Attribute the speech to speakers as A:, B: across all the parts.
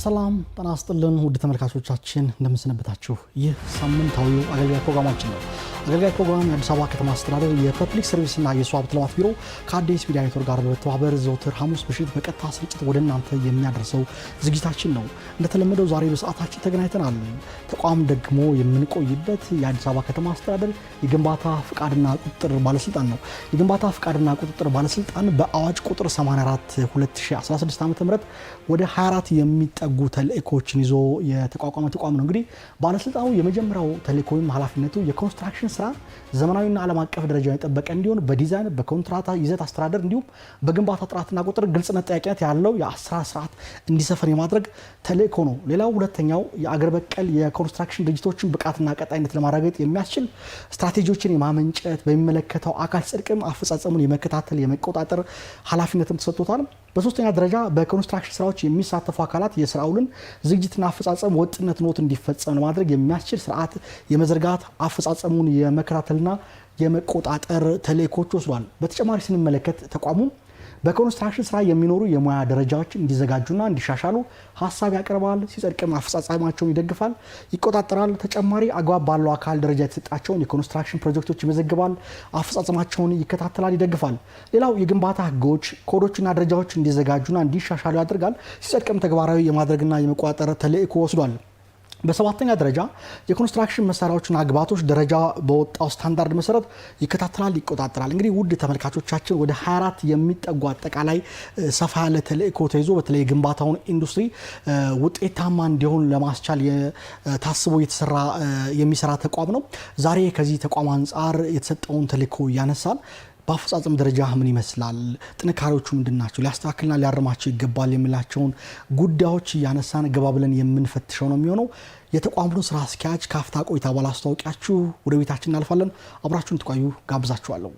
A: ሰላም ጤና ይስጥልን ውድ ተመልካቾቻችን እንደምንሰነበታችሁ ይህ ሳምንታዊው አገልጋይ ፕሮግራማችን ነው። አገልጋይ ፕሮግራም የአዲስ አበባ ከተማ አስተዳደር የፐብሊክ ሰርቪስ እና የሰው ሀብት ልማት ቢሮ ከአዲስ ሚዲያ ኔትወርክ ጋር በመተባበር ዘወትር ሐሙስ ምሽት በቀጥታ ስርጭት ወደ እናንተ የሚያደርሰው ዝግጅታችን ነው። እንደተለመደው ዛሬ በሰዓታችን ተገናኝተናል። ተቋም ደግሞ የምንቆይበት የአዲስ አበባ ከተማ አስተዳደር የግንባታ ፍቃድና ቁጥጥር ባለስልጣን ነው። የግንባታ ፍቃድና ቁጥጥር ባለስልጣን በአዋጅ ቁጥር 84 2016 ዓ.ም ወደ 24 የሚጠጉ ተልእኮችን ይዞ የተቋቋመ ተቋም ነው። እንግዲህ ባለስልጣኑ የመጀመሪያው ተልእኮ ወይም ኃላፊነቱ የኮንስትራክሽን ስራ ዘመናዊና ዓለም አቀፍ ደረጃውን የጠበቀ እንዲሆን በዲዛይን በኮንትራታ ይዘት አስተዳደር እንዲሁም በግንባታ ጥራትና ቁጥጥር ግልጽነት ጠያቂነት ያለው የአሰራር ስርዓት እንዲሰፈን የማድረግ ተልእኮ ነው። ሌላው ሁለተኛው የአገር በቀል የኮንስትራክሽን ድርጅቶችን ብቃትና ቀጣይነት ለማረጋገጥ የሚያስችል ስትራቴጂዎችን የማመንጨት በሚመለከተው አካል ጽድቅም አፈጻጸሙን የመከታተል የመቆጣጠር ኃላፊነትም ተሰጥቶታል። በሶስተኛ ደረጃ በኮንስትራክሽን ስራዎች የሚሳተፉ አካላት የስራ ውልን ዝግጅትና አፈጻጸም ወጥነት ኖት እንዲፈጸም ለማድረግ የሚያስችል ስርዓት የመዘርጋት አፈጻጸሙን የመከታተልና የመቆጣጠር ተልእኮች ወስዷል። በተጨማሪ ስንመለከት ተቋሙ በኮንስትራክሽን ስራ የሚኖሩ የሙያ ደረጃዎች እንዲዘጋጁና እንዲሻሻሉ ሀሳብ ያቀርባል። ሲጸድቅም አፈጻጸማቸውን ይደግፋል፣ ይቆጣጠራል። ተጨማሪ አግባብ ባለው አካል ደረጃ የተሰጣቸውን የኮንስትራክሽን ፕሮጀክቶች ይመዘግባል፣ አፈጻጸማቸውን ይከታተላል፣ ይደግፋል። ሌላው የግንባታ ህጎች፣ ኮዶችና ደረጃዎች እንዲዘጋጁና እንዲሻሻሉ ያደርጋል። ሲጸድቅም ተግባራዊ የማድረግና የመቆጣጠር ተልእኮ ወስዷል። በሰባተኛ ደረጃ የኮንስትራክሽን መሳሪያዎችና ግብዓቶች ደረጃ በወጣው ስታንዳርድ መሰረት ይከታተላል፣ ይቆጣጠራል። እንግዲህ ውድ ተመልካቾቻችን ወደ 24 የሚጠጉ አጠቃላይ ሰፋ ያለ ተልእኮ ተይዞ በተለይ ግንባታውን ኢንዱስትሪ ውጤታማ እንዲሆን ለማስቻል ታስቦ የሚሰራ ተቋም ነው። ዛሬ ከዚህ ተቋም አንጻር የተሰጠውን ተልእኮ ያነሳል። በአፈጻጸም ደረጃ ምን ይመስላል፣ ጥንካሬዎቹ ምንድናቸው፣ ሊያስተካክልና ሊያርማቸው ይገባል የሚላቸውን ጉዳዮች እያነሳን ገባ ብለን የምንፈትሸው ነው የሚሆነው። የተቋሙን ስራ አስኪያጅ ካፍታ ቆይታ በኋላ አስተዋውቂያችሁ ወደ ቤታችን እናልፋለን። አብራችሁን ትቆዩ ጋብዛችኋለሁ።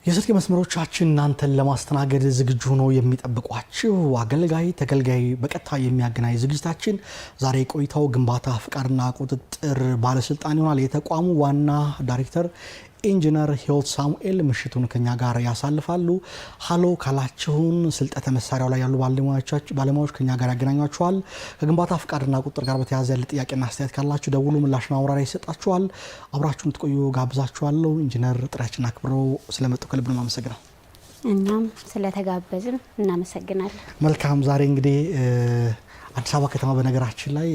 A: የስልክ መስመሮቻችን እናንተን ለማስተናገድ ዝግጁ ሆነው የሚጠብቋችሁ አገልጋይ ተገልጋይ በቀጥታ የሚያገናኝ ዝግጅታችን ዛሬ ቆይታው ግንባታ ፍቃድና ቁጥጥር ባለስልጣን ይሆናል። የተቋሙ ዋና ዳይሬክተር ኢንጂነር ህይወት ሳሙኤል ምሽቱን ከኛ ጋር ያሳልፋሉ። ሃሎ ካላችሁን ስልጠተ መሳሪያው ላይ ያሉ ባለሙያዎች ከኛ ጋር ያገናኟችኋል። ከግንባታ ፍቃድና ቁጥጥር ጋር በተያያዘ ያለ ጥያቄና አስተያየት ካላችሁ ደውሉ፣ ምላሽና ማብራሪያ ይሰጣችኋል። አብራችሁን ትቆዩ ጋብዛችኋለሁ። ኢንጂነር ጥሪያችን አክብረው ስለመጡ ከልብ ነው የማመሰግነው።
B: እናም ስለተጋበዝን እናመሰግናለን።
A: መልካም። ዛሬ እንግዲህ አዲስ አበባ ከተማ በነገራችን ላይ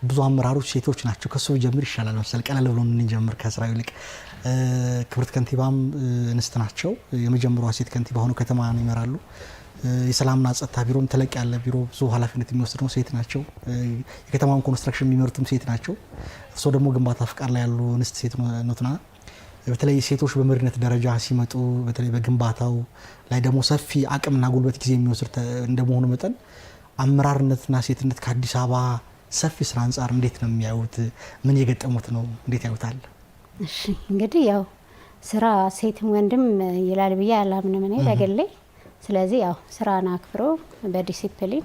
A: ብዙ አመራሮች ሴቶች ናቸው። ከሱ ጀምር ይሻላል መሰል ቀለል ብሎ እንጀምር ከስራው ይልቅ። ክብርት ከንቲባም እንስት ናቸው። የመጀመሪያዋ ሴት ከንቲባ ሆነው ከተማን ይመራሉ። የሰላምና ጸጥታ ቢሮም ተለቅ ያለ ቢሮ ብዙ ኃላፊነት የሚወስድ ነው፣ ሴት ናቸው። የከተማውን ኮንስትራክሽን የሚመሩትም ሴት ናቸው። እርሶ ደግሞ ግንባታ ፍቃድ ላይ ያሉ እንስት ሴት ነውና በተለይ ሴቶች በመሪነት ደረጃ ሲመጡ በተለይ በግንባታው ላይ ደግሞ ሰፊ አቅምና ጉልበት ጊዜ የሚወስድ እንደመሆኑ መጠን አመራርነትና ሴትነት ከአዲስ አበባ ሰፊ ስራ አንጻር እንዴት ነው የሚያዩት? ምን የገጠሙት ነው? እንዴት ያዩታል?
B: እሺ እንግዲህ ያው ስራ ሴትም ወንድም ይላል ብዬ አላምንም እኔ በግሌ። ስለዚህ ያው ስራን አክብሮ በዲሲፕሊን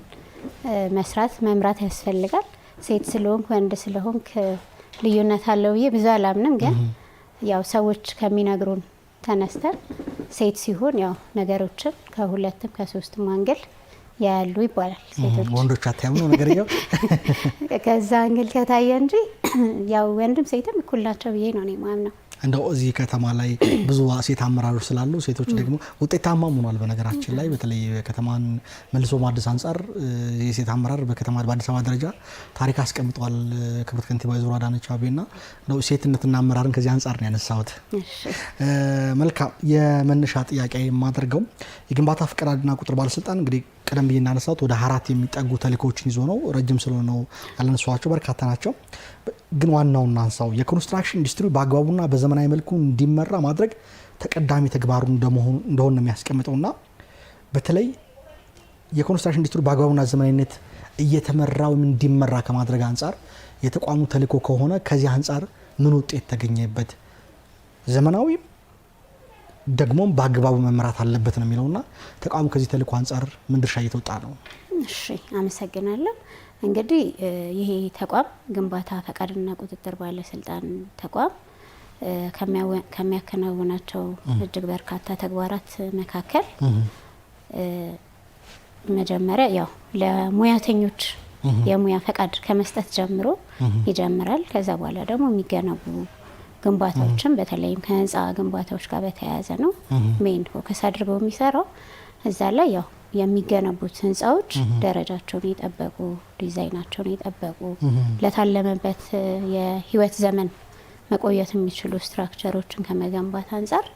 B: መስራት መምራት ያስፈልጋል። ሴት ስለሆንክ ወንድ ስለሆንክ ልዩነት አለው ብዬ ብዙ አላምንም። ግን ያው ሰዎች ከሚነግሩን ተነስተን ሴት ሲሆን ያው ነገሮችን ከሁለትም ከሶስትም አንግል ያሉ ይባላል። ሴቶች
A: ወንዶች አታያምኑ ነገር ይው
B: ከዛ አንግል ከታየ እንጂ ያው ወንድም ሴትም እኩል ናቸው ብዬ ነው እኔ ማምነው።
A: እንደው እዚህ ከተማ ላይ ብዙ ሴት አመራሮች ስላሉ ሴቶች ደግሞ ውጤታማ ሆኗል። በነገራችን ላይ በተለይ ከተማን መልሶ ማደስ አንጻር የሴት አመራር በከተማ በአዲስ አበባ ደረጃ ታሪክ አስቀምጧል። ክብርት ከንቲባ ወይዘሮ አዳነች አቤቤና ነው ሴትነትና አመራርን ከዚህ አንጻር ነው ያነሳሁት። መልካም የመነሻ ጥያቄ የማደርገው የግንባታ ፈቃድና ቁጥጥር ባለስልጣን እንግዲህ ቀደም ብዬ እንዳነሳሁት ወደ 4 የሚጠጉ ተልእኮችን ይዞ ነው። ረጅም ስለሆነ ነው ያለነሷቸው በርካታ ናቸው። ግን ዋናው እናንሳው የኮንስትራክሽን ኢንዱስትሪ በአግባቡና በዘመናዊ መልኩ እንዲመራ ማድረግ ተቀዳሚ ተግባሩ እንደሆነ ነው የሚያስቀምጠውና በተለይ የኮንስትራክሽን ኢንዱስትሪ በአግባቡና ዘመናዊነት እየተመራ ወይም እንዲመራ ከማድረግ አንጻር የተቋሙ ተልእኮ ከሆነ ከዚህ አንጻር ምን ውጤት ተገኘበት? ዘመናዊ ደግሞ በአግባቡ መመራት አለበት ነው የሚለውና ተቋሙ ከዚህ ተልእኮ አንጻር ምን ድርሻ እየተወጣ ነው?
B: እሺ አመሰግናለሁ። እንግዲህ ይሄ ተቋም ግንባታ ፈቃድና ቁጥጥር ባለስልጣን ተቋም ከሚያከናውናቸው እጅግ በርካታ ተግባራት መካከል መጀመሪያ ያው ለሙያተኞች የሙያ ፈቃድ ከመስጠት ጀምሮ ይጀምራል። ከዛ በኋላ ደግሞ የሚገነቡ ግንባታዎችን በተለይም ከህንፃ ግንባታዎች ጋር በተያያዘ ነው ሜን ፎከስ አድርገው የሚሰራው። እዛ ላይ ያው የሚገነቡት ህንፃዎች ደረጃቸውን የጠበቁ ዲዛይናቸውን የጠበቁ ለታለመበት የህይወት ዘመን መቆየት የሚችሉ ስትራክቸሮችን ከመገንባት አንጻር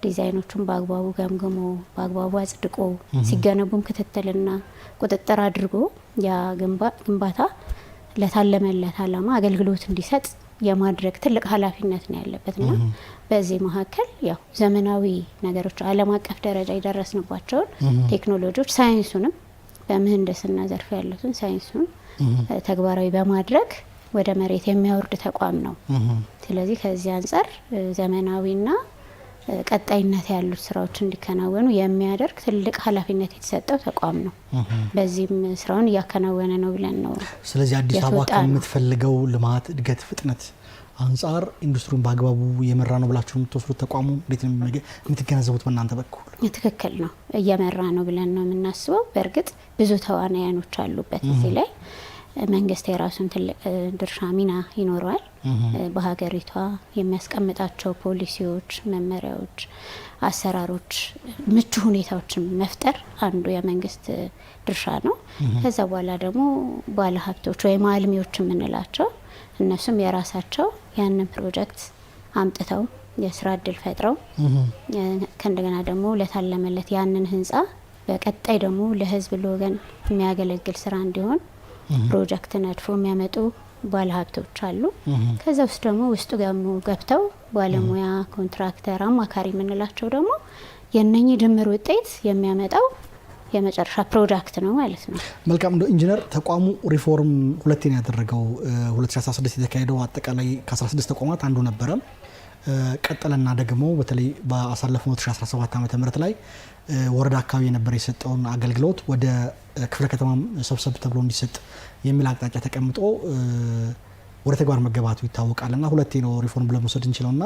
B: ዲዛይኖቹን በአግባቡ ገምግሞ በአግባቡ አጽድቆ ሲገነቡም ክትትልና ቁጥጥር አድርጎ ያ ግንባታ ለታለመለት ዓላማ አገልግሎት እንዲሰጥ የማድረግ ትልቅ ኃላፊነት ነው ያለበትና በዚህ መካከል ያው ዘመናዊ ነገሮች ዓለም አቀፍ ደረጃ የደረስንባቸውን ቴክኖሎጂዎች ሳይንሱንም በምህንድስና ዘርፍ ያሉትን ሳይንሱን ተግባራዊ በማድረግ ወደ መሬት የሚያወርድ ተቋም ነው። ስለዚህ ከዚህ አንጻር ዘመናዊና ቀጣይነት ያሉት ስራዎች እንዲከናወኑ የሚያደርግ ትልቅ ኃላፊነት የተሰጠው ተቋም ነው። በዚህም ስራውን እያከናወነ ነው ብለን ነው።
A: ስለዚህ አዲስ አበባ ከምትፈልገው ልማት እድገት ፍጥነት አንጻር ኢንዱስትሪውን በአግባቡ እየመራ ነው ብላችሁ የምትወስዱት ተቋሙ እንዴት ነው የምትገነዘቡት በእናንተ በኩል?
B: ትክክል ነው፣ እየመራ ነው ብለን ነው የምናስበው። በእርግጥ ብዙ ተዋናያኖች አሉበት እዚህ ላይ መንግስት የራሱን ትልቅ ድርሻ ሚና ይኖረዋል። በሀገሪቷ የሚያስቀምጣቸው ፖሊሲዎች፣ መመሪያዎች፣ አሰራሮች ምቹ ሁኔታዎችን መፍጠር አንዱ የመንግስት ድርሻ ነው። ከዛ በኋላ ደግሞ ባለሀብቶች ወይም አልሚዎች የምንላቸው እነሱም የራሳቸው ያንን ፕሮጀክት አምጥተው የስራ እድል ፈጥረው ከእንደገና ደግሞ ለታለመለት ያንን ህንፃ በቀጣይ ደግሞ ለህዝብ ለወገን የሚያገለግል ስራ እንዲሆን ፕሮጀክት ነድፎ የሚያመጡ ባለሀብቶች አሉ። ከዛ ውስጥ ደግሞ ውስጡ ገብተው ባለሙያ፣ ኮንትራክተር፣ አማካሪ የምንላቸው ደግሞ የነኚህ ድምር ውጤት የሚያመጣው የመጨረሻ ፕሮጀክት ነው ማለት ነው።
A: መልካም እንደ ኢንጂነር ተቋሙ ሪፎርም ሁለቴን ያደረገው 2016 የተካሄደው አጠቃላይ ከ16 ተቋማት አንዱ ነበረ። ቀጠለና ደግሞ በተለይ በአሳለፈው 2017 ዓ.ም ላይ ወረዳ አካባቢ የነበረ የሰጠውን አገልግሎት ወደ ክፍለ ከተማ ሰብሰብ ተብሎ እንዲሰጥ የሚል አቅጣጫ ተቀምጦ ወደ ተግባር መገባቱ ይታወቃልና ሁለቴ ነው ሪፎርም ብለን መውሰድ እንችላልና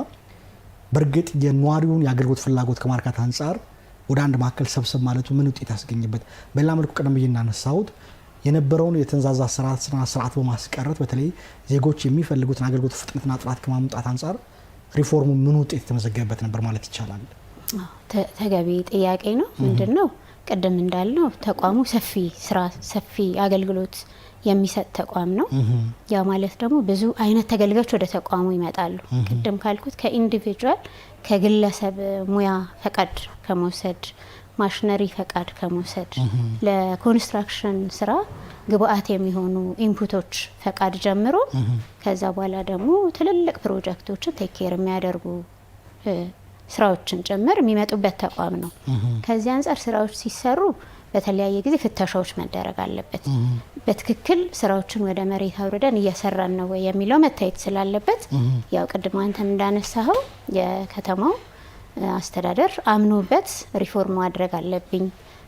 A: በእርግጥ የነዋሪውን የአገልግሎት ፍላጎት ከማርካት አንጻር ወደ አንድ ማዕከል ሰብሰብ ማለቱ ምን ውጤት ያስገኝበት? በሌላ መልኩ ቀደም ብዬ እናነሳሁት የነበረውን የተንዛዛ ስርዓት በማስቀረት በተለይ ዜጎች የሚፈልጉትን አገልግሎት ፍጥነትና ጥራት ከማምጣት አንጻር ሪፎርሙ ምን ውጤት የተመዘገበበት ነበር ማለት ይቻላል?
B: ተገቢ ጥያቄ ነው። ምንድነው ቀደም እንዳልነው ተቋሙ ሰፊ አገልግሎት የሚሰጥ ተቋም ነው። ያ ማለት ደግሞ ብዙ አይነት ተገልጋዮች ወደ ተቋሙ ይመጣሉ። ቀደም ካልኩት ከኢንዲቪጁዋል ከግለሰብ ሙያ ፈቃድ ከመውሰድ ማሽነሪ ፈቃድ ከመውሰድ ለኮንስትራክሽን ስራ ግብአት የሚሆኑ ኢንፑቶች ፈቃድ ጀምሮ ከዛ በኋላ ደግሞ ትልልቅ ፕሮጀክቶችን ቴክ ኬር የሚያደርጉ ስራዎችን ጨምር የሚመጡበት ተቋም ነው። ከዚህ አንጻር ስራዎች ሲሰሩ በተለያየ ጊዜ ፍተሻዎች መደረግ አለበት። በትክክል ስራዎችን ወደ መሬት አውርደን እየሰራን ነው ወይ የሚለው መታየት ስላለበት ያው ቅድም አንተም እንዳነሳኸው የከተማው አስተዳደር አምኖበት ሪፎርም ማድረግ አለብኝ፣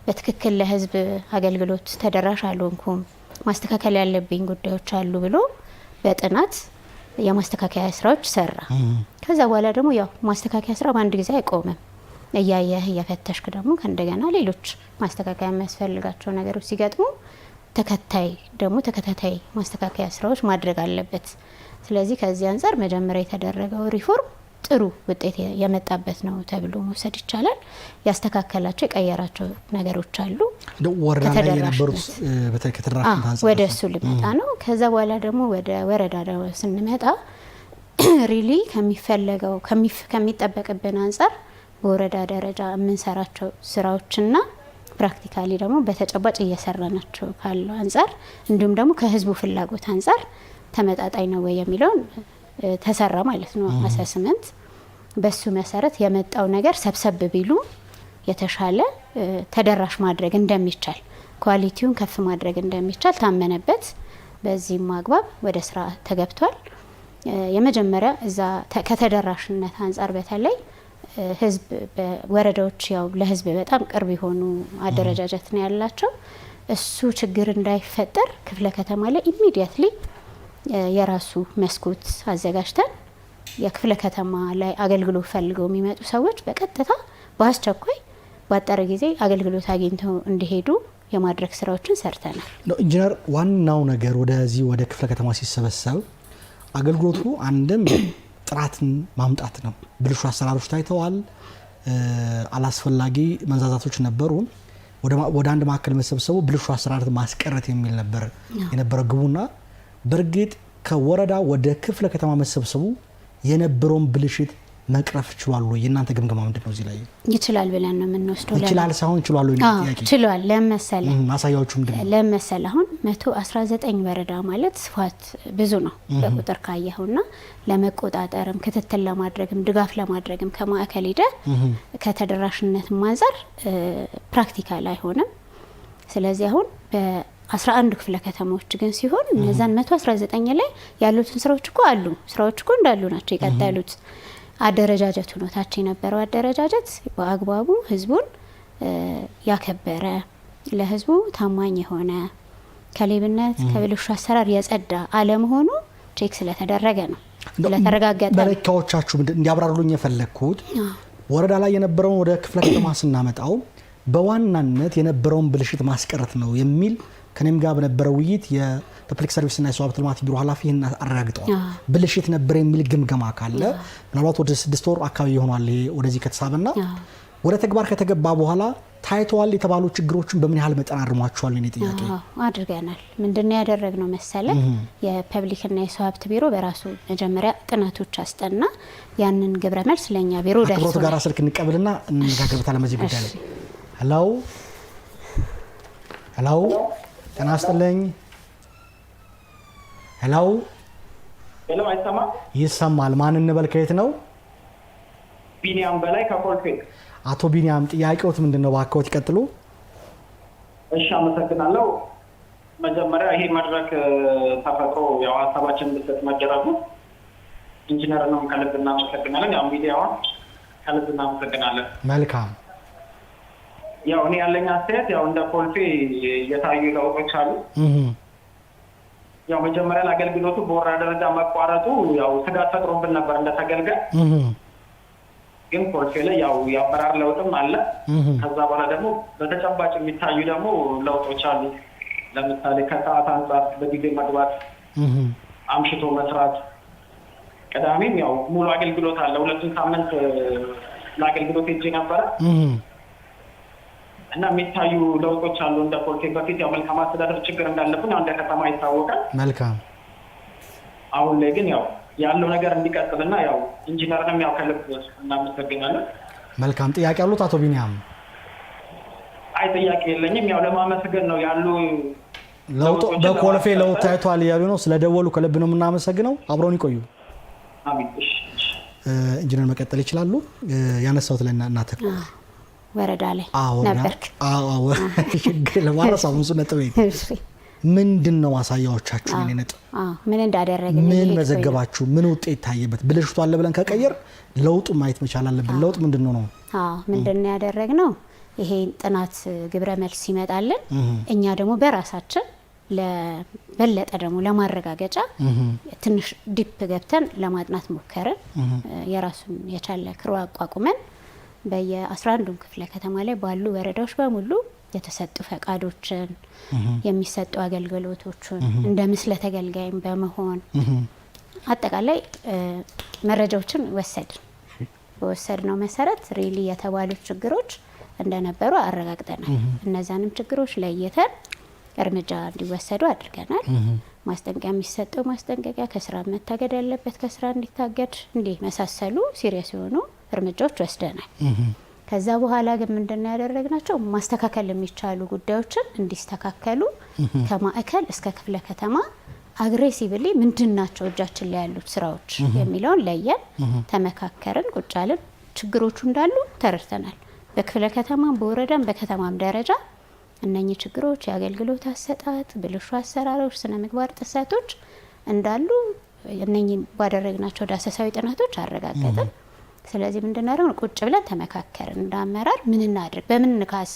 B: በትክክል ለህዝብ አገልግሎት ተደራሽ አልሆንኩም፣ ማስተካከል ያለብኝ ጉዳዮች አሉ ብሎ በጥናት የማስተካከያ ስራዎች ሰራ። ከዛ በኋላ ደግሞ ያው ማስተካከያ ስራ በአንድ ጊዜ አይቆምም። እያየህ እየፈተሽክ ደግሞ ከእንደገና ሌሎች ማስተካከያ የሚያስፈልጋቸው ነገሮች ሲገጥሙ ተከታታይ ማስተካከያ ስራዎች ማድረግ አለበት። ስለዚህ ከዚህ አንጻር መጀመሪያ የተደረገው ሪፎርም ጥሩ ውጤት የመጣበት ነው ተብሎ መውሰድ ይቻላል። ያስተካከላቸው የቀየራቸው ነገሮች አሉ።
A: ወረዳ ላይ የነበሩት በተለይ ከተደራሽነት አንፃር
B: ወደ እሱ ልመጣ ነው። ከዛ በኋላ ደግሞ ወደ ወረዳ ስንመጣ ሪሊ ከሚፈለገው ከሚጠበቅብን አንፃር በወረዳ ደረጃ የምንሰራቸው ስራዎችና ፕራክቲካሊ ደግሞ በተጨባጭ እየሰራናቸው ካለው አንፃር እንዲሁም ደግሞ ከህዝቡ ፍላጎት አንፃር ተመጣጣኝ ነው ወይ የሚለውን ተሰራ ማለት ነው አሰስመንት። በሱ መሰረት የመጣው ነገር ሰብሰብ ቢሉ የተሻለ ተደራሽ ማድረግ እንደሚቻል ኳሊቲውን ከፍ ማድረግ እንደሚቻል ታመነበት። በዚህም አግባብ ወደ ስራ ተገብቷል። የመጀመሪያ እዛ ከተደራሽነት አንፃር በተለይ ህዝብ በወረዳዎች ያው ለህዝብ በጣም ቅርብ የሆኑ አደረጃጀት ነው ያላቸው። እሱ ችግር እንዳይፈጠር ክፍለ ከተማ ላይ ኢሚዲየትሊ የራሱ መስኮት አዘጋጅተን የክፍለ ከተማ ላይ አገልግሎት ፈልገው የሚመጡ ሰዎች በቀጥታ በአስቸኳይ ባጠረ ጊዜ አገልግሎት አግኝተው እንዲሄዱ የማድረግ ስራዎችን ሰርተናል።
A: ኢንጂነር ዋናው ነገር ወደዚህ ወደ ክፍለ ከተማ ሲሰበሰብ አገልግሎቱ አንድም ጥራትን ማምጣት ነው። ብልሹ አሰራሮች ታይተዋል። አላስፈላጊ መንዛዛቶች ነበሩ። ወደ አንድ ማዕከል መሰብሰቡ ብልሹ አሰራር ማስቀረት የሚል ነበር የነበረው ግቡና በእርግጥ ከወረዳ ወደ ክፍለ ከተማ መሰብሰቡ የነበረውን ብልሽት መቅረፍ ችሏል ወይ? የእናንተ ግምገማ ምንድን ነው እዚህ ላይ?
B: ይችላል ብለን ነው የምንወስደው።
A: ይችላል ሳይሆን ችሏል ወይ ነው ጥያቄ?
B: ችሏል። ለምሳሌ
A: ማሳያዎቹ ምንድነው?
B: ለምሳሌ አሁን 119 ወረዳ ማለት ስፋት ብዙ ነው በቁጥር ካየውና ለመቆጣጠርም ክትትል ለማድረግም ድጋፍ ለማድረግም ከማዕከል ሄደ ከተደራሽነትም አንፃር ፕራክቲካል አይሆንም። ስለዚህ አሁን በ11 ክፍለ ከተሞች ግን ሲሆን እነዛን 119 ላይ ያሉትን ስራዎች እኮ እንዳሉ ናቸው የቀጠሉት። አደረጃጀቱ ነው ታች የነበረው አደረጃጀት በአግባቡ ህዝቡን ያከበረ ለህዝቡ ታማኝ የሆነ ከሌብነት ከብልሹ አሰራር የጸዳ አለመሆኑ ቼክ ስለተደረገ ነው ስለተረጋገጠ።
A: መለኪያዎቻችሁ እንዲያብራሩልኝ የፈለኩት ወረዳ ላይ የነበረውን ወደ ክፍለ ከተማ ስናመጣው በዋናነት የነበረውን ብልሽት ማስቀረት ነው የሚል ከኔም ጋር በነበረው ውይይት የፐብሊክ ሰርቪስ እና የሰው ሀብት ልማት ቢሮ ኃላፊ እና አረጋግጠዋል። ብልሽት ነበር የሚል ግምገማ ካለ ምናልባት ወደ 6 ወር አካባቢ ይሆናል ወደዚህ ከተሳበና ወደ ተግባር ከተገባ በኋላ ታይተዋል የተባሉ ችግሮችን በምን ያህል መጠን አርሟቸዋል ነው ጥያቄ?
B: አድርገናል። ምንድነው ያደረግነው መሰለ የፐብሊክ እና የሰው ሀብት ቢሮ በራሱ መጀመሪያ ጥናቶች አስጠና። ያንን ግብረ መልስ ለኛ ቢሮ ደርሶ
A: አክብሮት ጋር ስልክ እንቀበልና እንነጋገርበታለን በዚህ ጉዳይ ላይ። ሄሎ ጤና ይስጥልኝ። ሄሎ
C: አይሰማ?
A: ይሰማል። ማን እንበል? ከየት ነው?
C: ቢኒያም በላይ ከኮልፌ።
A: አቶ ቢኒያም ጥያቄዎት ምንድነው? ባክዎት ይቀጥሉ።
C: እሺ አመሰግናለሁ። መጀመሪያ ይሄ መድረክ ተፈጥሮ ያው ሀሳባችን እንድሰጥ መደረጉ ኢንጂነርንም ከልብ እናመሰግናለን። ያው ሚዲያውን ከልብ እናመሰግናለን።
A: መልካም።
C: ያው እኔ ያለኝ አስተያየት ያው እንደ ኮልፌ የታዩ ለውጦች አሉ። ያው መጀመሪያ ለአገልግሎቱ በወረዳ ደረጃ መቋረጡ ያው ስጋት ፈጥሮብን ነበር እንደተገልገል። ግን ኮልፌ ላይ ያው የአመራር ለውጥም አለ። ከዛ በኋላ ደግሞ በተጨባጭ የሚታዩ ደግሞ ለውጦች አሉ። ለምሳሌ ከሰዓት አንጻር በጊዜ መግባት፣ አምሽቶ መስራት። ቅዳሜም ያው ሙሉ አገልግሎት አለ። 2 ሳምንት ለአገልግሎት ሄጄ ነበረ እና የሚታዩ ለውጦች አሉ እንደ ኮልፌ። በፊት ያው መልካም አስተዳደር ችግር እንዳለብን እንደ ከተማ ይታወቃል።
A: መልካም።
C: አሁን ላይ ግን ያው ያለው ነገር እንዲቀጥልና ያው ኢንጂነርንም ያው ከልብ እናመሰግናለን።
A: መልካም። ጥያቄ አሉት አቶ ቢኒያም?
C: አይ ጥያቄ የለኝም። ያው ለማመስገን ነው ያሉ
A: ለውጥ በኮልፌ ለውጥ ታይቷል ያሉ ነው። ስለደወሉ ከልብ ነው የምናመሰግነው። አብረውን ይቆዩ።
C: አሜን።
A: ኢንጂነር መቀጠል ይችላሉ። ያነሳውት ላይ እናተኩር።
B: ወረዳ ላይ ነበርክ?
A: አዎ ለማረሳው ብዙ ነጥብ ምንድነው ማሳያዎቻችሁ? እኔ ነጥብ
B: ምን እንዳደረግን
A: ምን መዘገባችሁ? ምን ውጤት ታየበት? ብልሽቱ አለ ብለን ከቀየር ለውጡ ማየት መቻል አለብን። ለውጥ ምንድነው ነው?
B: ምንድነው ያደረግነው? ይሄ ጥናት ግብረ መልስ ይመጣልን እኛ ደግሞ በራሳችን ለበለጠ ደግሞ ለማረጋገጫ ትንሽ ዲፕ ገብተን ለማጥናት ሞከርን። የራሱን የቻለ ክሩ አቋቁመን በየ11 ክፍለ ከተማ ላይ ባሉ ወረዳዎች በሙሉ የተሰጡ ፈቃዶችን የሚሰጡ አገልግሎቶችን እንደ ምስለ ተገልጋይም በመሆን አጠቃላይ መረጃዎችን ወሰድን። በወሰድነው መሰረት ሪሊ የተባሉት ችግሮች እንደነበሩ አረጋግጠናል። እነዛንም ችግሮች ለይተን እርምጃ እንዲወሰዱ አድርገናል። ማስጠንቀቂያ የሚሰጠው ማስጠንቀቂያ፣ ከስራ መታገድ ያለበት ከስራ እንዲታገድ፣ እንዲህ መሳሰሉ ሲሪየስ የሆኑ እርምጃዎች ወስደናል። ከዛ በኋላ ግን ምንድነው ያደረግናቸው? ማስተካከል የሚቻሉ ጉዳዮችን እንዲስተካከሉ ከማዕከል እስከ ክፍለ ከተማ አግሬሲቭሊ ምንድናቸው እጃችን ላይ ያሉት ስራዎች የሚለውን ለየን፣ ተመካከርን፣ ቁጭ አልን። ችግሮቹ እንዳሉ ተረድተናል። በክፍለ ከተማም በወረዳም በከተማም ደረጃ እነኚህ ችግሮች የአገልግሎት አሰጣጥ፣ ብልሹ አሰራሮች፣ ስነ ምግባር ጥሰቶች እንዳሉ እነኚህ ባደረግናቸው ዳሰሳዊ ጥናቶች አረጋገጥን። ስለዚህ ምንድነው ቁጭ ብለን ተመካከርን። እንዳመራር ምን እናድርግ፣ በምን ንካስ፣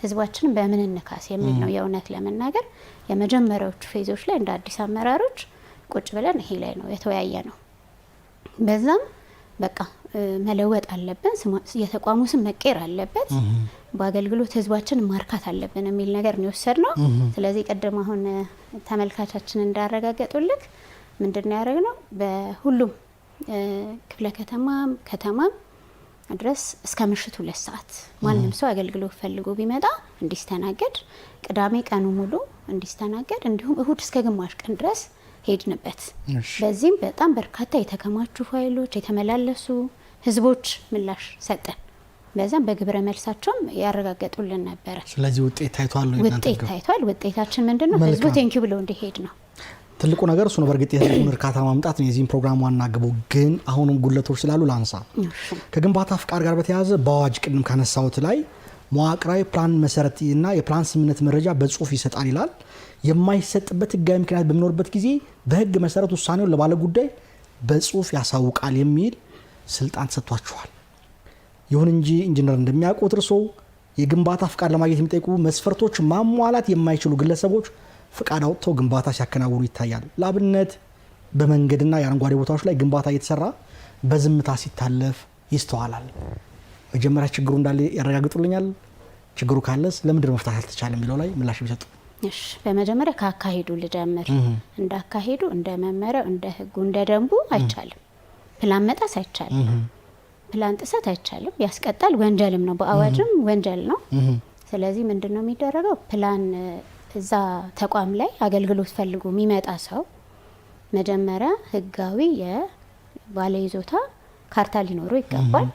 B: ህዝባችንን በምን ንካስ የሚል ነው። የእውነት ለመናገር የመጀመሪያዎቹ ፌዞች ላይ እንደ አዲስ አመራሮች ቁጭ ብለን ይሄ ላይ ነው የተወያየ ነው። በዛም በቃ መለወጥ አለብን፣ የተቋሙ ስም መቀየር አለበት፣ በአገልግሎት ህዝባችን ማርካት አለብን የሚል ነገር ነው የወሰድነው። ስለዚህ ቀደም አሁን ተመልካቻችን እንዳረጋገጡልክ ምንድነው ያደረግነው? በሁሉም ክፍለ ከተማም ድረስ እስከ ምሽቱ 2 ሰዓት ማንም ሰው አገልግሎት ፈልጎ ቢመጣ እንዲስተናገድ፣ ቅዳሜ ቀኑ ሙሉ እንዲስተናገድ፣ እንዲሁም እሁድ እስከ ግማሽ ቀን ድረስ ሄድንበት። በዚህም በጣም በርካታ የተከማቹ ፋይሎች፣ የተመላለሱ ህዝቦች ምላሽ ሰጠን። በዛም በግብረ መልሳቸውም ያረጋገጡልን ነበር።
A: ስለዚህ ውጤት ታይቷል።
B: ውጤታችን ምንድነው? ህዝቡ ቴንኪው ብሎ እንዲሄድ ነው።
A: ትልቁ ነገር እሱ ነው። በእርግጥ የህዝቡን እርካታ ማምጣት ነው የዚህን ፕሮግራም ዋና ግቡ። ግን አሁንም ጉለቶች ስላሉ ላንሳ። ከግንባታ ፍቃድ ጋር በተያያዘ በአዋጅ ቅድም ካነሳሁት ላይ መዋቅራዊ ፕላን መሰረትና የፕላን ስምምነት መረጃ በጽሁፍ ይሰጣል ይላል። የማይሰጥበት ህጋዊ ምክንያት በሚኖርበት ጊዜ በህግ መሰረት ውሳኔውን ለባለ ጉዳይ በጽሁፍ ያሳውቃል የሚል ስልጣን ተሰጥቷቸዋል። ይሁን እንጂ ኢንጂነር እንደሚያውቁት እርሶ የግንባታ ፍቃድ ለማግኘት የሚጠይቁ መስፈርቶች ማሟላት የማይችሉ ግለሰቦች ፍቃድ አውጥተው ግንባታ ሲያከናውኑ ይታያል። ለአብነት በመንገድና የአረንጓዴ ቦታዎች ላይ ግንባታ እየተሰራ በዝምታ ሲታለፍ ይስተዋላል። መጀመሪያ ችግሩ እንዳለ ያረጋግጡልኛል። ችግሩ ካለስ ለምንድነው መፍታት ያልተቻለ የሚለው ላይ ምላሽ ቢሰጡ።
B: እሺ፣ በመጀመሪያ ካካሄዱ ልጀምር። እንዳካሄዱ፣ እንደ መመሪያው፣ እንደ ህጉ፣ እንደ ደንቡ አይቻልም። ፕላን መጣስ አይቻልም። ፕላን ጥሰት አይቻልም። ያስቀጣል፣ ወንጀልም ነው። በአዋጅም ወንጀል ነው። ስለዚህ ምንድነው የሚደረገው? ፕላን እዛ ተቋም ላይ አገልግሎት ፈልጎ የሚመጣ ሰው መጀመሪያ ህጋዊ የባለይዞታ ካርታ ሊኖረው ይገባል።